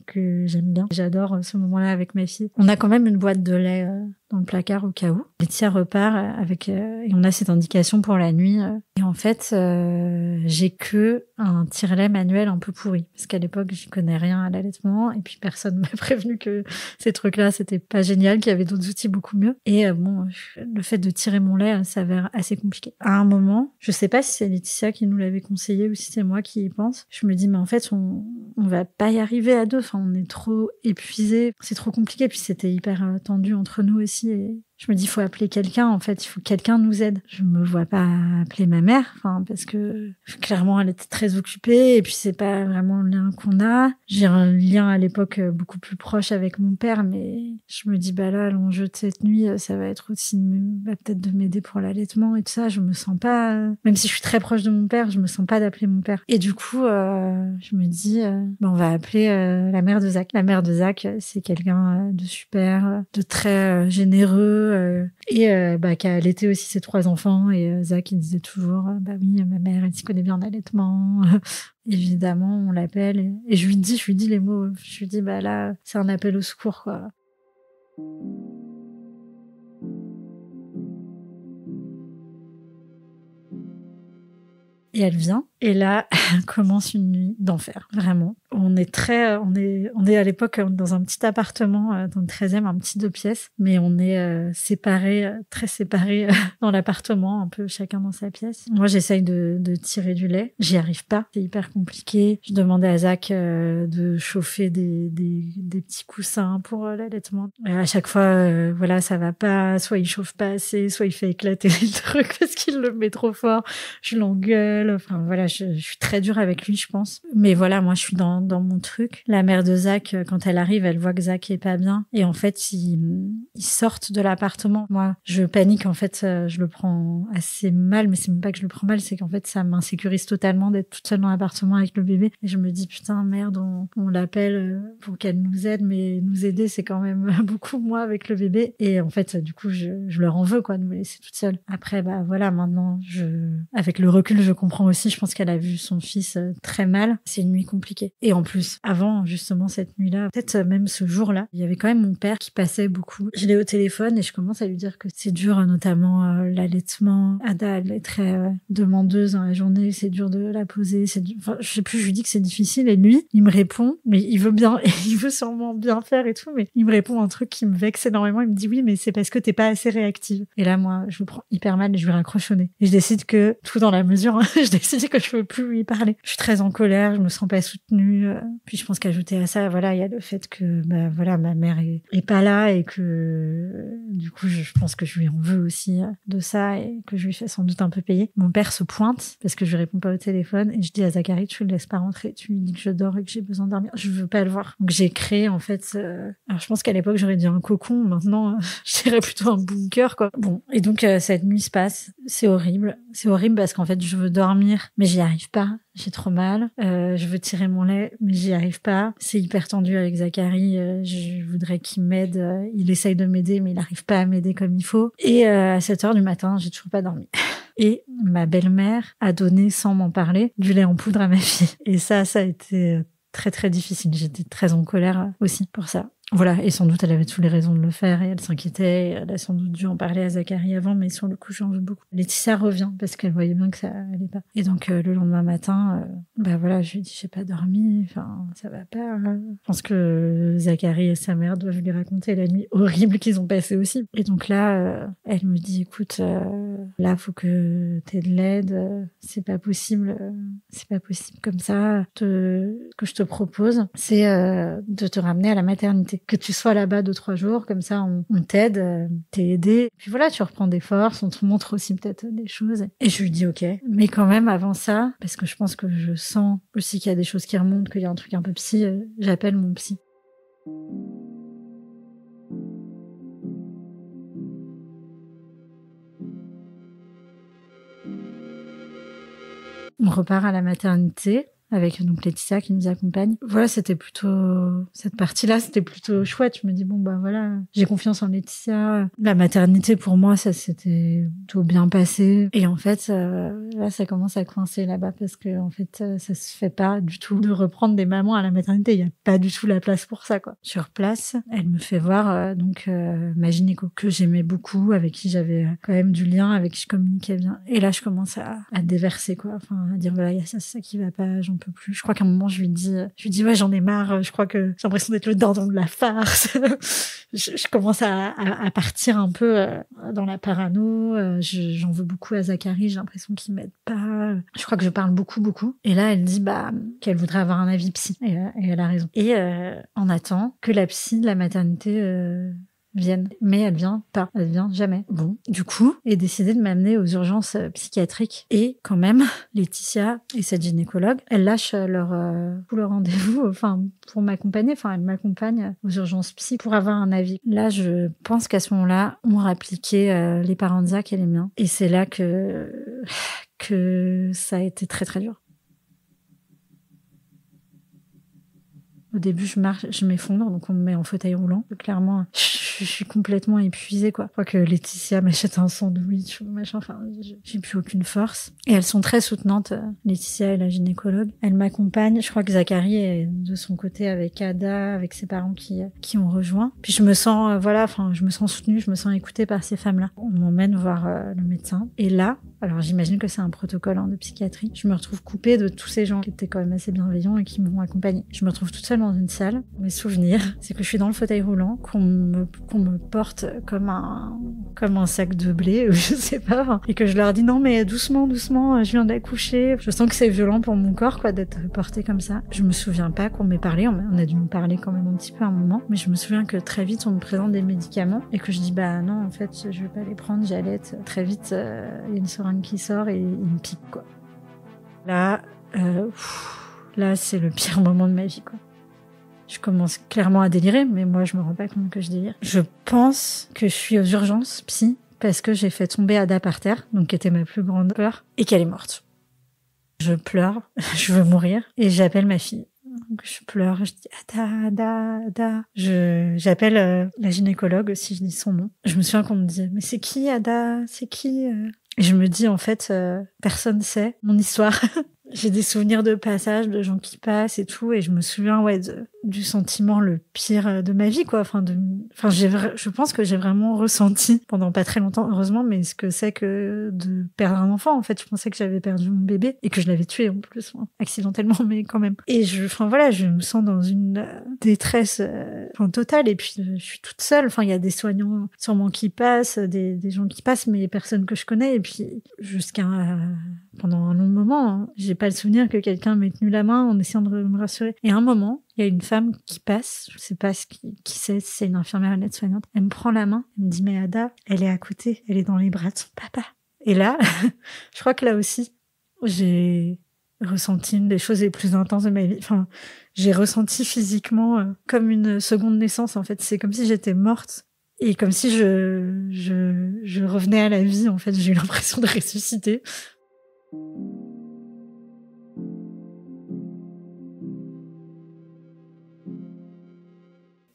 j'aime bien. J'adore ce moment-là avec ma fille. On a quand même une boîte de lait dans le placard au cas où. Laetitia repart avec et on a cette indication pour la nuit. Et en fait, j'ai que un tire-lait manuel un peu pourri parce qu'à l'époque, je connais rien à l'allaitement et puis personne m'a prévenu que ces trucs-là, c'était pas génial, qu'il y avait d'autres outils beaucoup mieux. Et bon, le fait de tirer mon lait s'avère assez compliqué. À un moment, je sais pas si c'est Laetitia qui nous l'avait conseillé ou si c'est moi qui y pense. Je me dis, mais en fait, on va pas y arriver à deux. Enfin, on est trop épuisés. C'est trop compliqué. Puis c'était hyper tendu entre nous aussi. Et je me dis, il faut appeler quelqu'un, en fait. Il faut que quelqu'un nous aide. Je me vois pas appeler ma mère, enfin, parce que clairement, elle était très occupée. Et puis, c'est pas vraiment le lien qu'on a. J'ai un lien à l'époque beaucoup plus proche avec mon père, mais je me dis, bah là, l'enjeu de cette nuit, ça va être aussi peut-être de m'aider pour l'allaitement et tout ça. Je me sens pas, même si je suis très proche de mon père, je me sens pas d'appeler mon père. Et du coup, je me dis, on va appeler la mère de Zach. La mère de Zach, c'est quelqu'un de super, de très généreux, et qui a allaité aussi ses 3 enfants. Et Zach, il disait toujours, bah oui, ma mère, elle s'y connaît bien en allaitement. Évidemment, on l'appelle. Et je lui dis les mots. Je lui dis, bah là, c'est un appel au secours, quoi. Et elle vient, et là commence une nuit d'enfer, vraiment. On est à l'époque dans un petit appartement dans le 13e, un petit 2 pièces, mais on est séparés, très séparés dans l'appartement, un peu chacun dans sa pièce. Moi, j'essaye de tirer du lait, j'y arrive pas, c'est hyper compliqué. Je demandais à Zach de chauffer des petits coussins pour l'allaitement. À chaque fois, voilà, ça va pas, soit il chauffe pas assez, soit il fait éclater le truc parce qu'il le met trop fort. Je l'engueule. Enfin voilà, je suis très dure avec lui, je pense. Mais voilà, moi je suis dans mon truc. La mère de Zach, quand elle arrive, elle voit que Zach est pas bien et en fait ils sortent de l'appartement. Moi, je panique, en fait, je le prends assez mal, mais c'est même pas que je le prends mal, c'est qu'en fait ça m'insécurise totalement d'être toute seule dans l'appartement avec le bébé. Et je me dis putain merde, on l'appelle pour qu'elle nous aide, mais nous aider c'est quand même beaucoup moi avec le bébé. Et en fait du coup je leur en veux quoi de me laisser toute seule. Après bah voilà, maintenant avec le recul je comprends aussi, je pense qu'elle a vu son fils très mal. C'est une nuit compliquée. Et en plus, avant justement cette nuit-là, peut-être même ce jour-là, il y avait quand même mon père qui passait beaucoup. Je l'ai au téléphone et je commence à lui dire que c'est dur, notamment l'allaitement. Ada, elle est très demandeuse dans la journée, c'est dur de la poser. Enfin, je sais plus, je lui dis que c'est difficile et lui, il me répond, mais il veut bien, il veut sûrement bien faire et tout, mais il me répond un truc qui me vexe énormément. Il me dit oui, mais c'est parce que t'es pas assez réactive. Et là, moi, je me prends hyper mal et je lui raccroche au nez. Et je décide que, tout dans la mesure, je décide que je veux plus lui parler. Je suis très en colère, je me sens pas soutenue. Puis je pense qu'ajouter à ça, voilà, il y a le fait que, voilà, ma mère est pas là et que, du coup, je pense que je lui en veux aussi de ça et que je lui fais sans doute un peu payer. Mon père se pointe parce que je réponds pas au téléphone et je dis à Zachary, tu le laisses pas rentrer, tu lui dis que je dors et que j'ai besoin de dormir. Je veux pas le voir. Donc j'ai créé, en fait, alors je pense qu'à l'époque, j'aurais dit un cocon. Maintenant, je dirais plutôt un bunker, quoi. Bon. Et donc, cette nuit se passe. C'est horrible. C'est horrible parce qu'en fait, je veux dormir, mais j'y arrive pas. J'ai trop mal. Je veux tirer mon lait, mais j'y arrive pas. C'est hyper tendu avec Zachary. Je voudrais qu'il m'aide. Il essaye de m'aider, mais il arrive pas à m'aider comme il faut. Et à 7h du matin, j'ai toujours pas dormi. Et ma belle-mère a donné, sans m'en parler, du lait en poudre à ma fille. Et ça a été très très difficile. J'étais très en colère aussi pour ça. Voilà, et sans doute elle avait toutes les raisons de le faire et elle s'inquiétait, elle a sans doute dû en parler à Zachary avant, mais sur le coup j'en veux beaucoup. Laetitia revient parce qu'elle voyait bien que ça allait pas. Et donc le lendemain matin, voilà, je lui ai dit j'ai pas dormi, enfin ça va pas. Je pense que Zachary et sa mère doivent lui raconter la nuit horrible qu'ils ont passée aussi. Et donc là, elle me dit écoute, là faut que t'aies de l'aide, c'est pas possible comme ça. Que je te propose, c'est de te ramener à la maternité. Que tu sois là-bas 2-3 jours, comme ça on t'aide, t'es aidé. Puis voilà, tu reprends des forces, on te montre aussi peut-être des choses. Et je lui dis ok. Mais quand même avant ça, parce que je pense que je sens aussi qu'il y a des choses qui remontent, qu'il y a un truc un peu psy, j'appelle mon psy. On repart à la maternité. Avec donc Laetitia qui nous accompagne. Voilà, cette partie-là, c'était plutôt chouette. Je me dis, voilà, j'ai confiance en Laetitia. La maternité, pour moi, ça s'était plutôt bien passé. Et en fait, là, ça commence à coincer là-bas parce que, en fait, ça se fait pas du tout de reprendre des mamans à la maternité. Il y a pas du tout la place pour ça, quoi. Sur place, elle me fait voir, ma gynéco, que j'aimais beaucoup, avec qui j'avais quand même du lien, avec qui je communiquais bien. Et là, je commence à déverser, quoi. Enfin, à dire, voilà, il y a ça qui va pas, j'en peux plus. Je crois qu'à un moment, je lui dis, ouais, j'en ai marre. Je crois que j'ai l'impression d'être le dindon de la farce. je commence à partir un peu dans la parano. J'en veux beaucoup à Zachary. J'ai l'impression qu'il m'aide pas. Je crois que je parle beaucoup. Et là, elle dit, qu'elle voudrait avoir un avis psy. Et elle a raison. Et on attend que la psy de la maternité vienne. Mais elle vient pas. Elle vient jamais. Bon. Du coup, elle a décidé de m'amener aux urgences psychiatriques. Et quand même, Laetitia et cette gynécologue, elles lâchent tout leur rendez-vous, pour m'accompagner. Elle m'accompagne aux urgences psy pour avoir un avis. Là, je pense qu'à ce moment-là, on rappliquait les parents de Zach et les miens. Et c'est là que ça a été très très dur. Au début, je m'effondre, donc on me met en fauteuil roulant. Clairement, je suis complètement épuisée, quoi. Je crois que Laetitia m'achète un sandwich ou machin, j'ai plus aucune force. Et elles sont très soutenantes, Laetitia et la gynécologue. Elles m'accompagnent. Je crois que Zachary est de son côté avec Ada, avec ses parents qui ont rejoint. Puis je me sens, je me sens soutenue, je me sens écoutée par ces femmes-là. On m'emmène voir le médecin. Et là, alors j'imagine que c'est un protocole de psychiatrie, je me retrouve coupée de tous ces gens qui étaient quand même assez bienveillants et qui m'ont accompagnée. Je me retrouve toute seule dans une salle. Mes souvenirs, c'est que je suis dans le fauteuil roulant, qu'on me porte comme un sac de blé, je sais pas, et que je leur dis non mais doucement, je viens d'accoucher. Je sens que c'est violent pour mon corps, quoi, d'être portée comme ça. Je me souviens pas qu'on m'ait parlé, on a dû me parler quand même un petit peu à un moment, mais je me souviens que très vite on me présente des médicaments et que je dis non, en fait je vais pas les prendre, j'allaite. Très vite, il y a une seringue qui sort et il me pique, quoi. Là, c'est le pire moment de ma vie, quoi. Je commence clairement à délirer, mais moi, je me rends pas compte que je délire. Je pense que je suis aux urgences psy parce que j'ai fait tomber Ada par terre, donc qui était ma plus grande peur, et qu'elle est morte. Je pleure, je veux mourir, et j'appelle ma fille. Donc je pleure, je dis Ada. J'appelle la gynécologue aussi, je dis son nom. Je me souviens qu'on me dit mais c'est qui Ada, c'est qui Et je me dis en fait personne sait mon histoire. J'ai des souvenirs de passage, de gens qui passent et tout, et je me souviens du sentiment le pire de ma vie, quoi. Je pense que j'ai vraiment ressenti pendant pas très longtemps, heureusement, mais ce que c'est que de perdre un enfant. En fait, je pensais que j'avais perdu mon bébé et que je l'avais tué en plus, accidentellement, mais quand même. Et je me sens dans une détresse totale. Et puis je suis toute seule. Il y a des soignants sûrement qui passent, des gens qui passent, mais personne que je connais. Et puis jusqu'à pendant un long moment, j'ai pas le souvenir que quelqu'un m'ait tenu la main en essayant de me rassurer. Et à un moment, il y a une femme qui passe, je sais pas qui c'est, si c'est une infirmière, une aide-soignante. Elle me prend la main, elle me dit, mais Ada, elle est à côté, elle est dans les bras de son papa. Et là, je crois que là aussi, j'ai ressenti une des choses les plus intenses de ma vie. Enfin, j'ai ressenti physiquement comme une seconde naissance, en fait. C'est comme si j'étais morte. Et comme si je revenais à la vie, en fait. J'ai eu l'impression de ressusciter.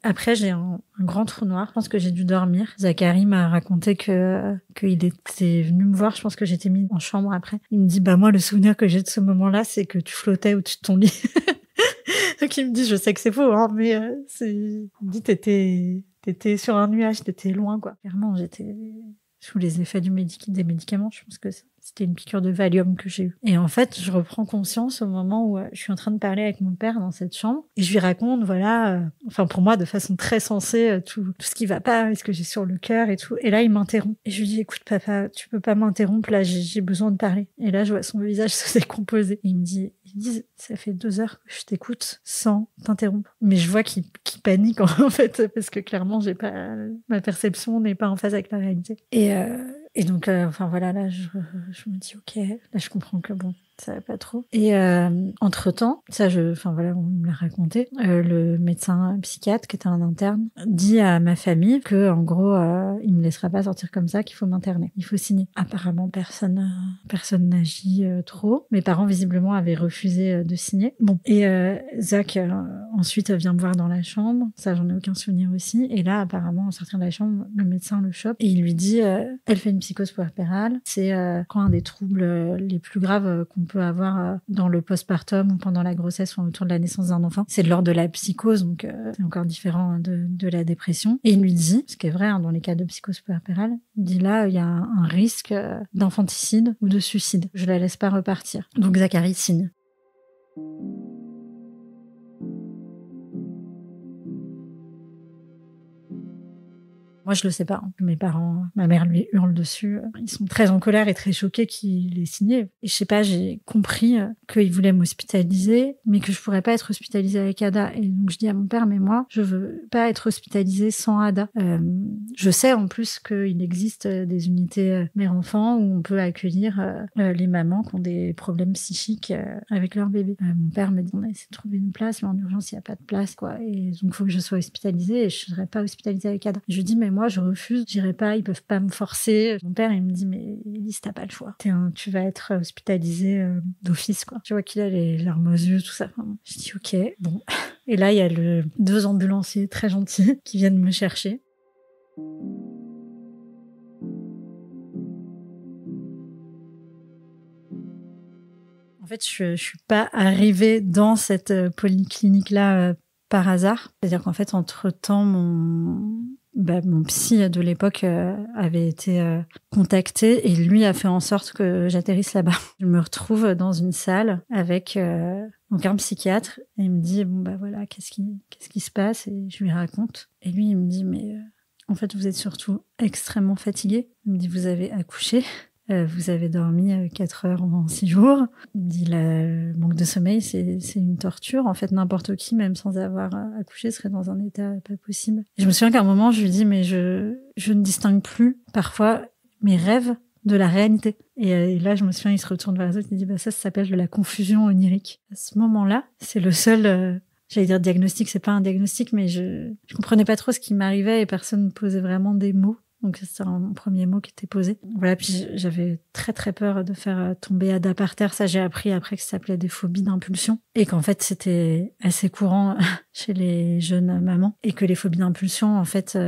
Après, j'ai un grand trou noir. Je pense que j'ai dû dormir. Zachary m'a raconté qu'il était venu me voir. Je pense que j'étais mise en chambre après. Il me dit, moi, le souvenir que j'ai de ce moment-là, c'est que tu flottais au-dessus de ton lit. Donc, il me dit, je sais que c'est faux, hein, mais il me dit, t'étais sur un nuage, t'étais loin, quoi. Clairement, j'étais sous les effets des médicaments. Je pense que c'était une piqûre de Valium que j'ai eue. Et en fait, je reprends conscience au moment où je suis en train de parler avec mon père dans cette chambre. Et je lui raconte, pour moi, de façon très sensée, tout ce qui va pas, ce que j'ai sur le cœur et tout. Et là, il m'interrompt. Et je lui dis, écoute, papa, tu peux pas m'interrompre, là, j'ai besoin de parler. Et là, je vois son visage se décomposer. Et il me dit, ça fait 2 heures que je t'écoute sans t'interrompre. Mais je vois qu'il panique, en fait, parce que clairement, ma perception n'est pas en phase avec la réalité. Et donc, là, je me dis, ok, là, je comprends que ça va pas trop. Et entre-temps, ça, on me l'a raconté, le médecin psychiatre, qui était un interne, dit à ma famille que, en gros, il me laissera pas sortir comme ça, qu'il faut m'interner. Il faut signer. Apparemment, personne n'agit trop. Mes parents, visiblement, avaient refusé de signer. Bon. Et Zach, ensuite, vient me voir dans la chambre. Ça, j'en ai aucun souvenir aussi. Et là, apparemment, en sortant de la chambre, le médecin le chope et il lui dit, elle fait une psychose puerpérale. C'est un des troubles les plus graves qu'on peut avoir dans le postpartum ou pendant la grossesse ou autour de la naissance d'un enfant. C'est de l'ordre de la psychose, donc c'est encore différent de la dépression. Et il lui dit, ce qui est vrai hein, dans les cas de psychose puerpérale, il dit là, il y a un risque d'infanticide ou de suicide. Je la laisse pas repartir. Donc Zachary signe. Moi, je le sais pas. Mes parents, ma mère lui hurle dessus. Ils sont très en colère et très choqués qu'il ait signé. Et je sais pas, j'ai compris qu'il voulait m'hospitaliser, mais que je pourrais pas être hospitalisée avec Ada. Et donc, je dis à mon père, mais moi, je veux pas être hospitalisée sans Ada. Je sais en plus qu'il existe des unités mère-enfant où on peut accueillir les mamans qui ont des problèmes psychiques avec leur bébé. Mon père me dit, on a essayé de trouver une place, mais en urgence, il y a pas de place, quoi. Et donc, il faut que je sois hospitalisée et je serais pas hospitalisée avec Ada. Je dis, mais moi, je refuse, j'irai pas, ils peuvent pas me forcer. Mon père, il me dit, mais Elise, t'as pas le choix. Tu vas être hospitalisée d'office, quoi. Tu vois qu'il a les larmes aux yeux, tout ça. Enfin, je dis, ok, bon. Et là, il y a 2 ambulanciers très gentils qui viennent me chercher. En fait, je suis pas arrivée dans cette polyclinique-là par hasard. C'est-à-dire qu'en fait, entre-temps, mon psy de l'époque avait été contacté et lui a fait en sorte que j'atterrisse là-bas. Je me retrouve dans une salle avec donc un psychiatre et il me dit voilà, qu'est-ce qui se passe, et je lui raconte. Et lui il me dit mais en fait vous êtes surtout extrêmement fatigué. Il me dit vous avez accouché. Vous avez dormi 4 heures en 6 jours. Il me dit le manque de sommeil, c'est une torture. En fait, n'importe qui, même sans avoir accouché, serait dans un état pas possible. Et je me souviens qu'à un moment, je lui dis, mais je ne distingue plus parfois mes rêves de la réalité. Et là, je me souviens, il se retourne vers les autres, il dit, ça s'appelle de la confusion onirique. À ce moment-là, c'est le seul... J'allais dire diagnostic, c'est pas un diagnostic, mais je comprenais pas trop ce qui m'arrivait et personne ne posait vraiment des mots. Donc c'était un premier mot qui était posé. Voilà, puis j'avais très très peur de faire tomber Ada par terre. Ça, j'ai appris après que ça s'appelait des phobies d'impulsion et qu'en fait c'était assez courant chez les jeunes mamans et que les phobies d'impulsion, en fait,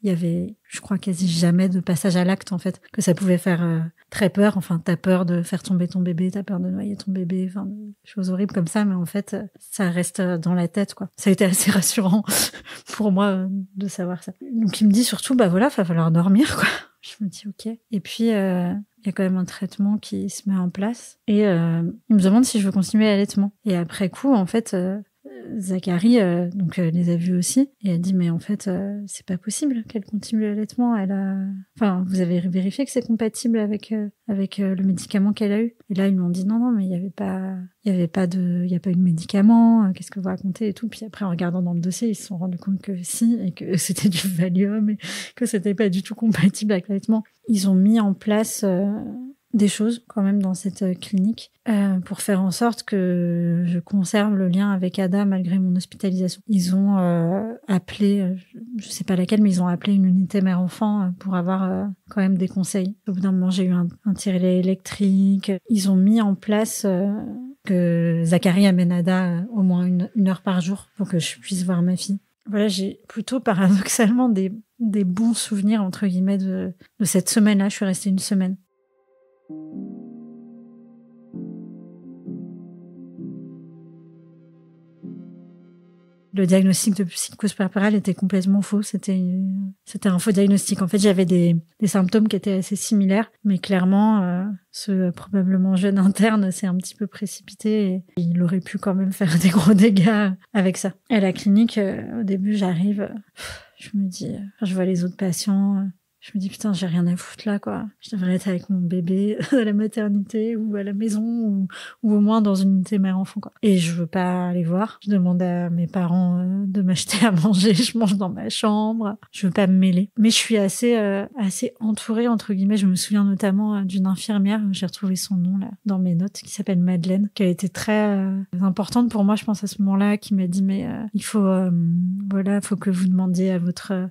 il y avait, je crois, quasi jamais de passage à l'acte, en fait, que ça pouvait faire très peur. Enfin, t'as peur de faire tomber ton bébé, t'as peur de noyer ton bébé, enfin, des choses horribles comme ça, mais en fait, ça reste dans la tête, quoi. Ça a été assez rassurant pour moi de savoir ça. Donc, il me dit surtout, voilà, va falloir dormir, quoi. Je me dis, ok. Et puis, il y a quand même un traitement qui se met en place. Et il me demande si je veux continuer l'allaitement. Et après coup, en fait, Zacharie les a vus aussi et elle dit mais en fait c'est pas possible qu'elle continue l'allaitement. Vous avez vérifié que c'est compatible avec le médicament qu'elle a eu. Et là ils m'ont dit non mais il y a pas eu de médicament. Qu'est-ce que vous racontez et tout. Puis après en regardant dans le dossier ils se sont rendus compte que si et que c'était du Valium et que c'était pas du tout compatible avec l'allaitement. Ils ont mis en place des choses quand même dans cette clinique pour faire en sorte que je conserve le lien avec Ada malgré mon hospitalisation. Ils ont appelé, je sais pas laquelle, mais ils ont appelé une unité mère-enfant pour avoir quand même des conseils. Au bout d'un moment, j'ai eu un tire-lait électrique. Ils ont mis en place que Zacharie amène Ada au moins une heure par jour pour que je puisse voir ma fille. Voilà, j'ai plutôt paradoxalement des bons souvenirs entre guillemets de cette semaine-là. Je suis restée une semaine. Le diagnostic de psychose puerpérale était complètement faux. C'était un faux diagnostic. En fait, j'avais des symptômes qui étaient assez similaires, mais clairement, ce probablement jeune interne s'est un petit peu précipité et il aurait pu quand même faire des gros dégâts avec ça. À la clinique, au début, j'arrive, je me dis, je vois les autres patients. Je me dis, putain, j'ai rien à foutre là, quoi. Je devrais être avec mon bébé à la maternité ou à la maison ou au moins dans une unité mère-enfant, quoi. Et je veux pas aller voir. Je demande à mes parents de m'acheter à manger. Je mange dans ma chambre. Je veux pas me mêler. Mais je suis assez entourée, entre guillemets. Je me souviens notamment d'une infirmière, j'ai retrouvé son nom là dans mes notes, qui s'appelle Madeleine, qui a été très importante pour moi, je pense, à ce moment-là, qui m'a dit, mais il faut que vous demandiez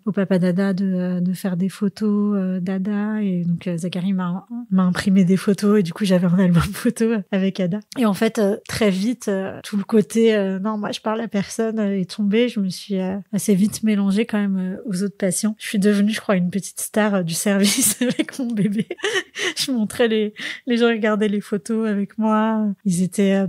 au papa d'Ada de faire des photos d'Ada, et donc Zacharie m'a imprimé des photos et du coup j'avais un album photo avec Ada. Et en fait très vite tout le côté non moi je parle à personne est tombé. Je me suis assez vite mélangée quand même aux autres patients. Je suis devenue, je crois, une petite star du service avec mon bébé. Je montrais les gens regardaient les photos avec moi. Ils étaient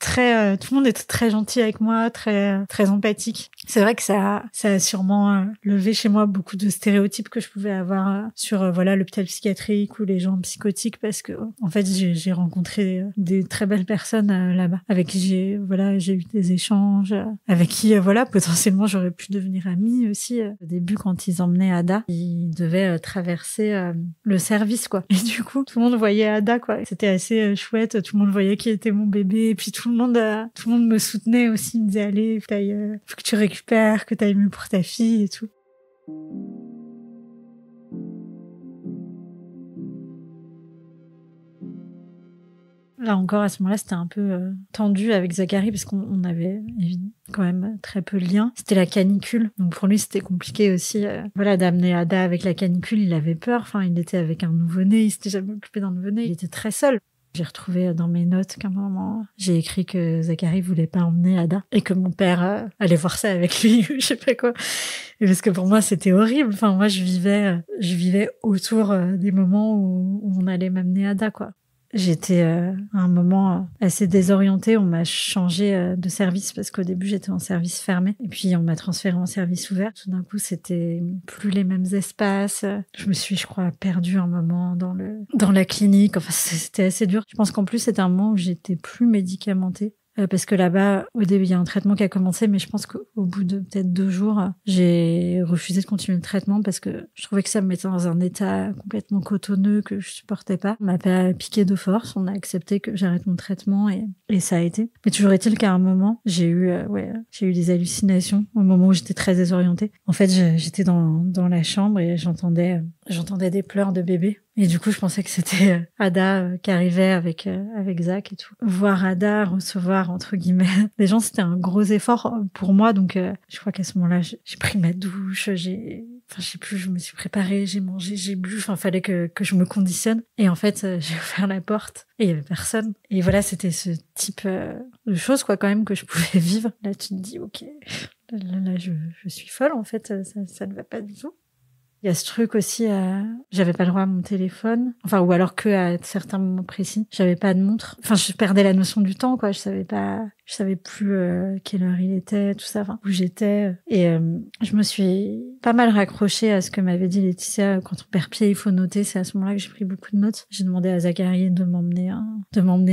très tout le monde était très gentil avec moi, très très empathique. C'est vrai que ça a sûrement levé chez moi beaucoup de stéréotypes que je pouvais avoir sur l'hôpital psychiatrique ou les gens psychotiques, parce que en fait j'ai rencontré des très belles personnes là-bas avec qui j'ai eu des échanges, avec qui potentiellement j'aurais pu devenir amie aussi. Au début, quand ils emmenaient Ada, ils devaient traverser le service, quoi, et du coup tout le monde voyait Ada, quoi. C'était assez chouette, tout le monde voyait qui était mon bébé et puis tout le monde me soutenait aussi, me disait allez faut que tu récupères, que t'ailles mieux pour ta fille et tout. Là encore, à ce moment-là, c'était un peu tendu avec Zacharie parce qu'on avait quand même très peu de liens. C'était la canicule, donc pour lui c'était compliqué aussi d'amener Ada avec la canicule. Il avait peur, enfin il était avec un nouveau-né, il s'était jamais occupé d'un nouveau-né, il était très seul. J'ai retrouvé dans mes notes qu'à un moment, j'ai écrit que Zacharie voulait pas emmener Ada et que mon père allait voir ça avec lui, je sais pas quoi. Et parce que pour moi, c'était horrible. Enfin, moi, je vivais autour des moments où on allait m'amener Ada, quoi. J'étais à un moment assez désorientée. On m'a changé de service parce qu'au début, j'étais en service fermé. Et puis, on m'a transférée en service ouvert. Tout d'un coup, c'était plus les mêmes espaces. Je me suis, je crois, perdue un moment dans la clinique. Enfin, c'était assez dur. Je pense qu'en plus, c'était un moment où j'étais plus médicamentée. Parce que là-bas, au début, il y a un traitement qui a commencé, mais je pense qu'au bout de peut-être 2 jours, j'ai refusé de continuer le traitement parce que je trouvais que ça me mettait dans un état complètement cotonneux que je supportais pas. On m'a pas piqué de force, on a accepté que j'arrête mon traitement et ça a été. Mais toujours est-il qu'à un moment, j'ai eu des hallucinations au moment où j'étais très désorientée. En fait, j'étais dans la chambre et j'entendais des pleurs de bébé. Et du coup, je pensais que c'était Ada qui arrivait avec Zach et tout. Voir Ada recevoir, entre guillemets, des gens, c'était un gros effort pour moi. Donc, je crois qu'à ce moment-là, j'ai pris ma douche, je sais plus, je me suis préparée, j'ai mangé, j'ai bu. Enfin, fallait que je me conditionne. Et en fait, j'ai ouvert la porte et il y avait personne. Et voilà, c'était ce type de choses, quoi, quand même, que je pouvais vivre. Là, tu te dis, ok, là je suis folle, en fait, ça ne va pas du tout. Il y a ce truc aussi, j'avais pas le droit à mon téléphone, enfin, ou alors que à certains moments précis, j'avais pas de montre. Enfin, je perdais la notion du temps, quoi. Je savais plus quelle heure il était, tout ça, enfin, où j'étais. Et je me suis pas mal raccrochée à ce que m'avait dit Laetitia. Quand on perd pied, il faut noter. C'est à ce moment-là que j'ai pris beaucoup de notes. J'ai demandé à Zacharie de m'emmener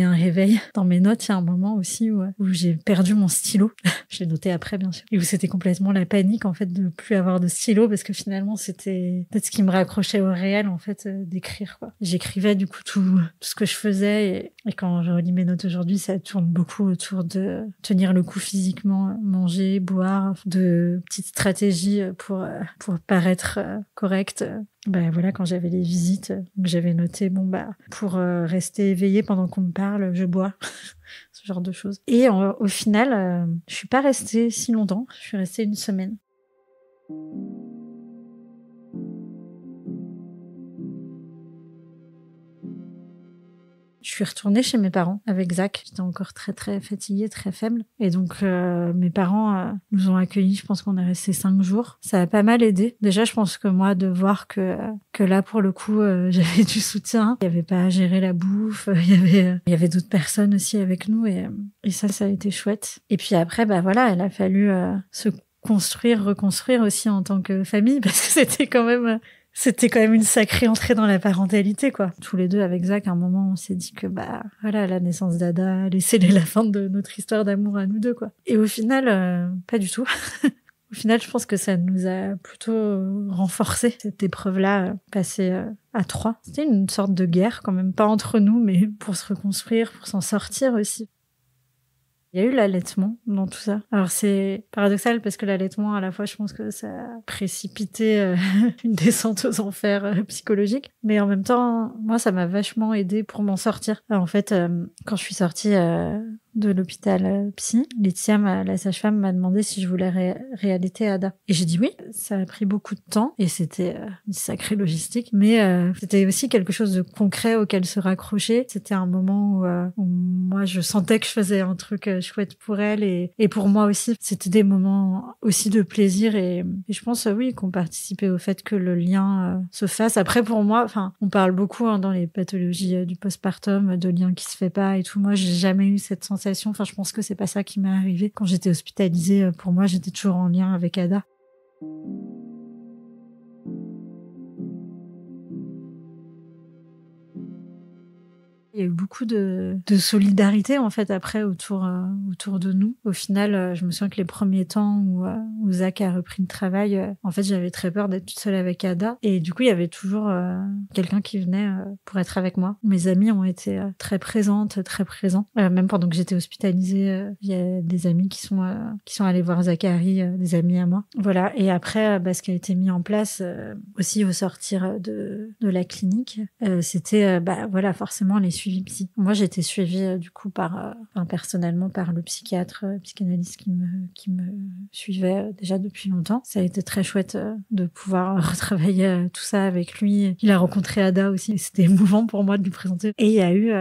un réveil. Dans mes notes, il y a un moment aussi où j'ai perdu mon stylo. Je l'ai noté après, bien sûr. Et où c'était complètement la panique, en fait, de plus avoir de stylo, parce que finalement, c'était peut-être ce qui me raccrochait au réel, en fait, d'écrire, quoi. J'écrivais, du coup, tout ce que je faisais. Et quand je relis mes notes aujourd'hui, ça tourne beaucoup autour de tenir le coup physiquement, manger, boire, de petites stratégies pour paraître correcte. Voilà, quand j'avais les visites, j'avais noté, pour rester éveillée pendant qu'on me parle, je bois. Ce genre de choses. Et au final, je suis pas restée si longtemps. Je suis restée 1 semaine. Je suis retournée chez mes parents avec Zach. J'étais encore très très fatiguée, très faible. Et donc mes parents nous ont accueillis. Je pense qu'on est resté 5 jours. Ça a pas mal aidé. Déjà, je pense que moi, de voir que là, pour le coup, j'avais du soutien. Il y avait pas à gérer la bouffe. Il y avait d'autres personnes aussi avec nous. Et ça a été chouette. Et puis après, voilà, il a fallu se construire, reconstruire aussi en tant que famille, parce que c'était quand même une sacrée entrée dans la parentalité, quoi. Tous les deux, avec Zach, à un moment, on s'est dit que, voilà, la naissance d'Ada allait sceller la fin de notre histoire d'amour à nous deux, quoi. Et au final, pas du tout. Au final, je pense que ça nous a plutôt renforcé, cette épreuve-là, passée à 3. C'était une sorte de guerre, quand même, pas entre nous, mais pour se reconstruire, pour s'en sortir aussi. Il y a eu l'allaitement dans tout ça. Alors c'est paradoxal parce que l'allaitement, à la fois, je pense que ça a précipité une descente aux enfers psychologiques. Mais en même temps, moi, ça m'a vachement aidée pour m'en sortir. Alors, en fait, quand je suis sortie de l'hôpital psy, Laetitia, la sage-femme, m'a demandé si je voulais réallaiter Ada. Et j'ai dit oui. Ça a pris beaucoup de temps et c'était une sacrée logistique. Mais c'était aussi quelque chose de concret auquel se raccrocher. C'était un moment où moi, je sentais que je faisais un truc chouette pour elle et pour moi aussi. C'était des moments aussi de plaisir et je pense, oui, qu'on participait au fait que le lien se fasse. Après, pour moi, on parle beaucoup dans les pathologies du postpartum de lien qui se fait pas et tout. Moi, j'ai jamais eu cette sensation. Enfin, je pense que c'est pas ça qui m'est arrivé. Quand j'étais hospitalisée, pour moi, j'étais toujours en lien avec Ada. Il y a eu beaucoup de solidarité, en fait, après, autour de nous. Au final, je me souviens que les premiers temps où Zach a repris le travail, en fait, j'avais très peur d'être toute seule avec Ada. Et du coup, il y avait toujours quelqu'un qui venait pour être avec moi. Mes amis ont été très présentes, très présents. Même pendant que j'étais hospitalisée, il y a des amis qui sont allés voir Zacharie, des amis à moi. Voilà. Et après, ce qui a été mis en place aussi au sortir de la clinique, c'était, voilà, forcément les suivi psy. Moi, j'ai été suivie du coup personnellement par le psychiatre, psychanalyste qui me suivait déjà depuis longtemps. Ça a été très chouette de pouvoir retravailler tout ça avec lui. Il a rencontré Ada aussi. C'était émouvant pour moi de lui présenter. Et il y a eu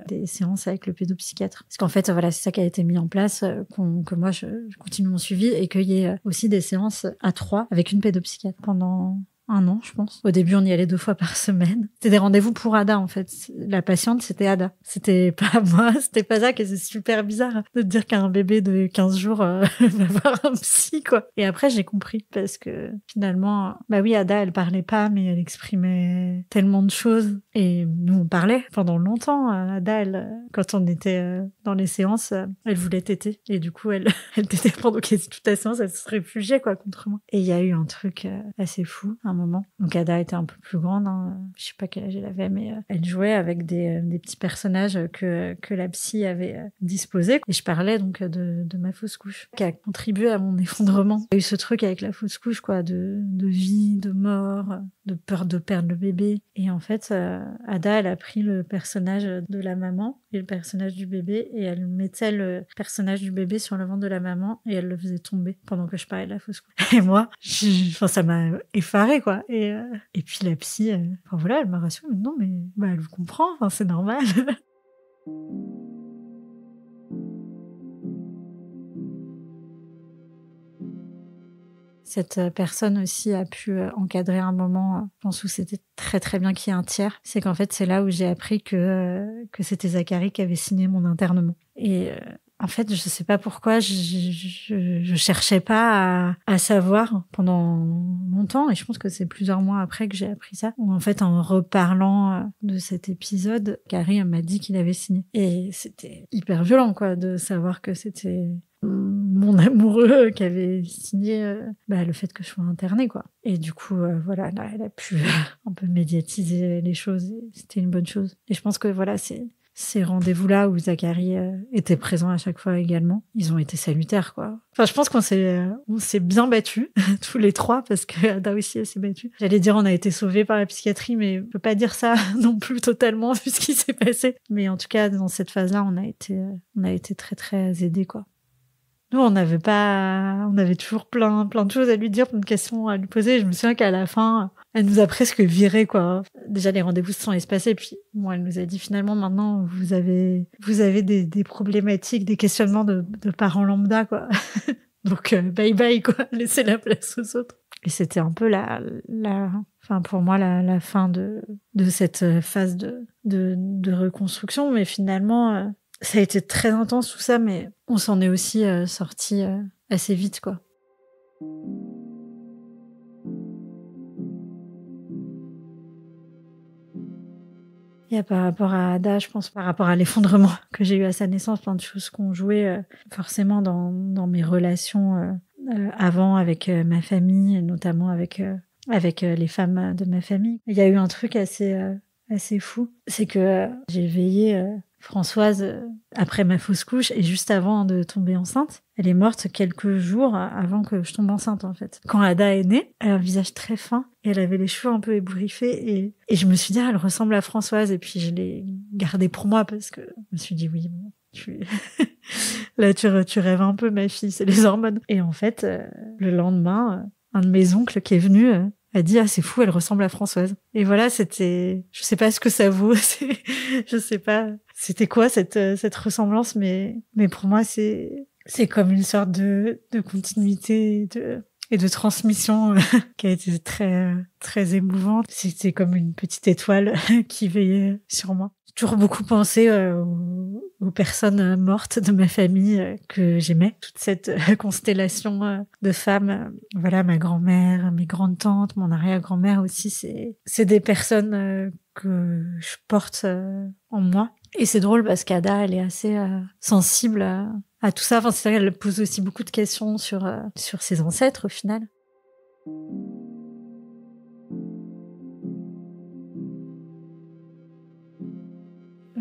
des séances avec le pédopsychiatre. Parce qu'en fait, voilà, c'est ça qui a été mis en place, que moi, je continue mon suivi et qu'il y ait aussi des séances à 3 avec une pédopsychiatre pendant 1 an, je pense. Au début, on y allait 2 fois par semaine. C'était des rendez-vous pour Ada, en fait. La patiente, c'était Ada. C'était pas moi, c'était pas Zach, et c'est super bizarre de te dire qu'un bébé de 15 jours va voir un psy, quoi. Et après, j'ai compris, parce que finalement, oui, Ada, elle parlait pas, mais elle exprimait tellement de choses. Et nous, on parlait pendant longtemps. Ada, quand on était dans les séances, elle voulait téter. Et du coup, elle tétait pendant quasi toute la séance, elle se réfugiait, quoi, contre moi. Et il y a eu un truc assez fou, moment. Donc Ada était un peu plus grande, je sais pas quel âge elle avait, mais elle jouait avec des petits personnages que la psy avait disposés. Et je parlais donc de ma fausse couche, qui a contribué à mon effondrement. Il y a eu ce truc avec la fausse couche, quoi, de vie, de mort, de peur de perdre le bébé. Et en fait, Ada, elle a pris le personnage de la maman et le personnage du bébé, et elle mettait le personnage du bébé sur le ventre de la maman, et elle le faisait tomber pendant que je parlais de la fausse couche. Et moi, ça m'a effarée, quoi. Et puis la psy, voilà, elle m'a rassurée. Non, mais elle vous comprend, c'est normal. cette personne aussi a pu encadrer un moment, je pense, où c'était très très bien qu'il y ait un tiers. C'est qu'en fait, c'est là où j'ai appris que c'était Zacharie qui avait signé mon internement. Et en fait, je sais pas pourquoi, je cherchais pas à savoir pendant longtemps, et je pense que c'est plusieurs mois après que j'ai appris ça. Où en fait, en reparlant de cet épisode, Carrie m'a dit qu'il avait signé. Et c'était hyper violent, quoi, de savoir que c'était mon amoureux qui avait signé le fait que je sois internée, quoi. Et du coup, voilà, là, elle a pu un peu médiatiser les choses, et c'était une bonne chose. Et je pense que voilà, ces rendez-vous-là où Zacharie était présent à chaque fois également, ils ont été salutaires, quoi. Enfin, je pense qu'on s'est bien battus, tous les trois, parce que Ada aussi, elle s'est battue. J'allais dire, on a été sauvés par la psychiatrie, mais on peut pas dire ça non plus totalement, vu ce qui s'est passé. Mais en tout cas, dans cette phase-là, on a été très, très aidés, quoi. Nous, on avait toujours plein de choses à lui dire, plein de questions à lui poser. Je me souviens qu'à la fin, elle nous a presque virés, quoi. Déjà, les rendez-vous se sont espacés, puis moi, elle nous a dit finalement, maintenant, vous avez des problématiques, des questionnements de parents lambda, quoi. Donc, bye bye, quoi. Laissez la place aux autres. Et c'était un peu pour moi, la fin de cette phase de reconstruction. Mais finalement, ça a été très intense, tout ça, mais on s'en est aussi sorti assez vite, quoi. Et par rapport à Ada, je pense, par rapport à l'effondrement que j'ai eu à sa naissance, plein de choses qu'on jouait forcément dans mes relations avant avec ma famille, et notamment avec les femmes de ma famille. Il y a eu un truc assez fou, c'est que j'ai veillé Françoise après ma fausse couche et juste avant de tomber enceinte. Elle est morte quelques jours avant que je tombe enceinte, en fait. Quand Ada est née, elle a un visage très fin et elle avait les cheveux un peu ébouriffés et je me suis dit, elle ressemble à Françoise, et puis je l'ai gardée pour moi parce que je me suis dit, oui, bon, là, tu rêves un peu, ma fille, c'est les hormones. Et en fait, le lendemain, un de mes oncles qui est venu a dit, ah, c'est fou, elle ressemble à Françoise. Et voilà, je sais pas ce que ça vaut, je sais pas c'était quoi cette ressemblance, mais pour moi, c'est comme une sorte de continuité et de transmission qui a été très, très émouvante. C'était comme une petite étoile qui veillait sur moi. J'ai toujours beaucoup pensé aux personnes mortes de ma famille que j'aimais. Toute cette constellation de femmes. Voilà, ma grand-mère, mes grandes-tantes, mon arrière-grand-mère aussi. C'est des personnes que je porte en moi. Et c'est drôle parce qu'Ada, elle est assez sensible à tout ça. Enfin, c'est vrai qu'elle pose aussi beaucoup de questions sur ses ancêtres, au final.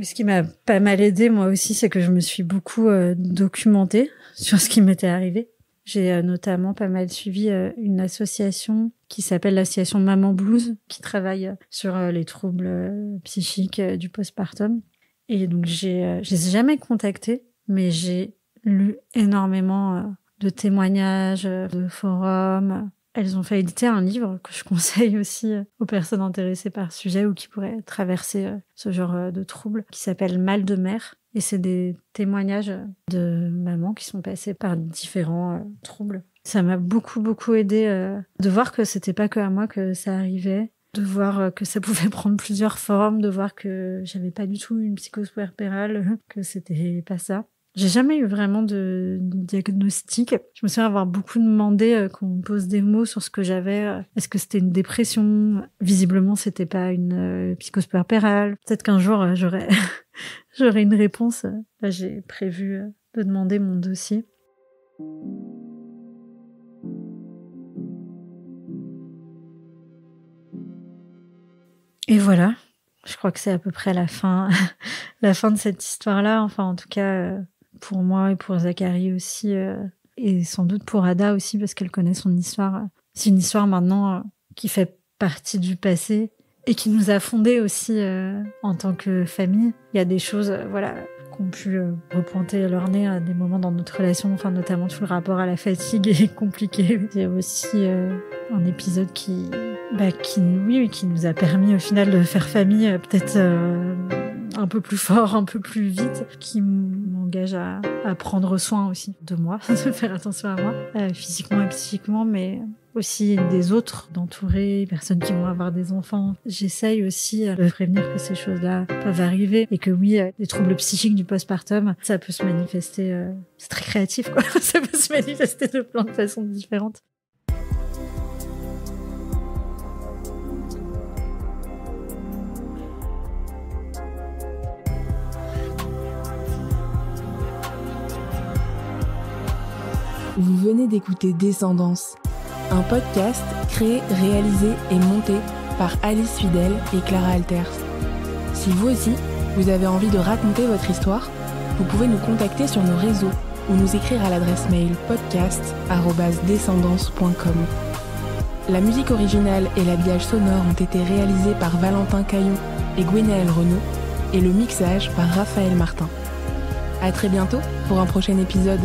Ce qui m'a pas mal aidée, moi aussi, c'est que je me suis beaucoup documentée sur ce qui m'était arrivé. J'ai notamment pas mal suivi une association qui s'appelle l'association Maman Blues, qui travaille sur les troubles psychiques du postpartum. Et donc, je les ai jamais contactées, mais j'ai lu énormément de témoignages, de forums. Elles ont fait éditer un livre que je conseille aussi aux personnes intéressées par ce sujet ou qui pourraient traverser ce genre de troubles, qui s'appelle Mal de mère. Et c'est des témoignages de mamans qui sont passées par différents troubles. Ça m'a beaucoup, beaucoup aidée de voir que c'était pas que à moi que ça arrivait, de voir que ça pouvait prendre plusieurs formes, de voir que j'avais pas du tout une psychose puerpérale, que c'était pas ça. J'ai jamais eu vraiment de diagnostic. Je me souviens avoir beaucoup demandé qu'on me pose des mots sur ce que j'avais. Est-ce que c'était une dépression? Visiblement, c'était pas une psychose puerpérale. Peut-être qu'un jour, j'aurai une réponse. Là, j'ai prévu de demander mon dossier. Et voilà. Je crois que c'est à peu près la fin de cette histoire-là. Enfin, en tout cas, pour moi et pour Zacharie aussi, et sans doute pour Ada aussi, parce qu'elle connaît son histoire. C'est une histoire maintenant qui fait partie du passé et qui nous a fondés aussi en tant que famille. Il y a des choses, qui ont pu repointer leur nez à des moments dans notre relation, enfin notamment tout le rapport à la fatigue est compliqué. Il y a aussi un épisode qui nous a permis au final de faire famille peut-être un peu plus fort, un peu plus vite, qui m'engage à prendre soin aussi de moi, de faire attention à moi, physiquement et psychiquement, mais aussi des autres, d'entourer personnes qui vont avoir des enfants. J'essaye aussi de prévenir que ces choses-là peuvent arriver et que oui, les troubles psychiques du postpartum, ça peut se manifester, c'est très créatif quoi, ça peut se manifester de plein de façons différentes. Vous venez d'écouter Descendance, un podcast créé, réalisé et monté par Alice Fidel et Clara Alters. Si vous aussi, vous avez envie de raconter votre histoire, vous pouvez nous contacter sur nos réseaux ou nous écrire à l'adresse mail podcast@descendance.com. La musique originale et l'habillage sonore ont été réalisés par Valentin Caillon et Gwenaëlle Renaud et le mixage par Raphaël Martin. À très bientôt pour un prochain épisode.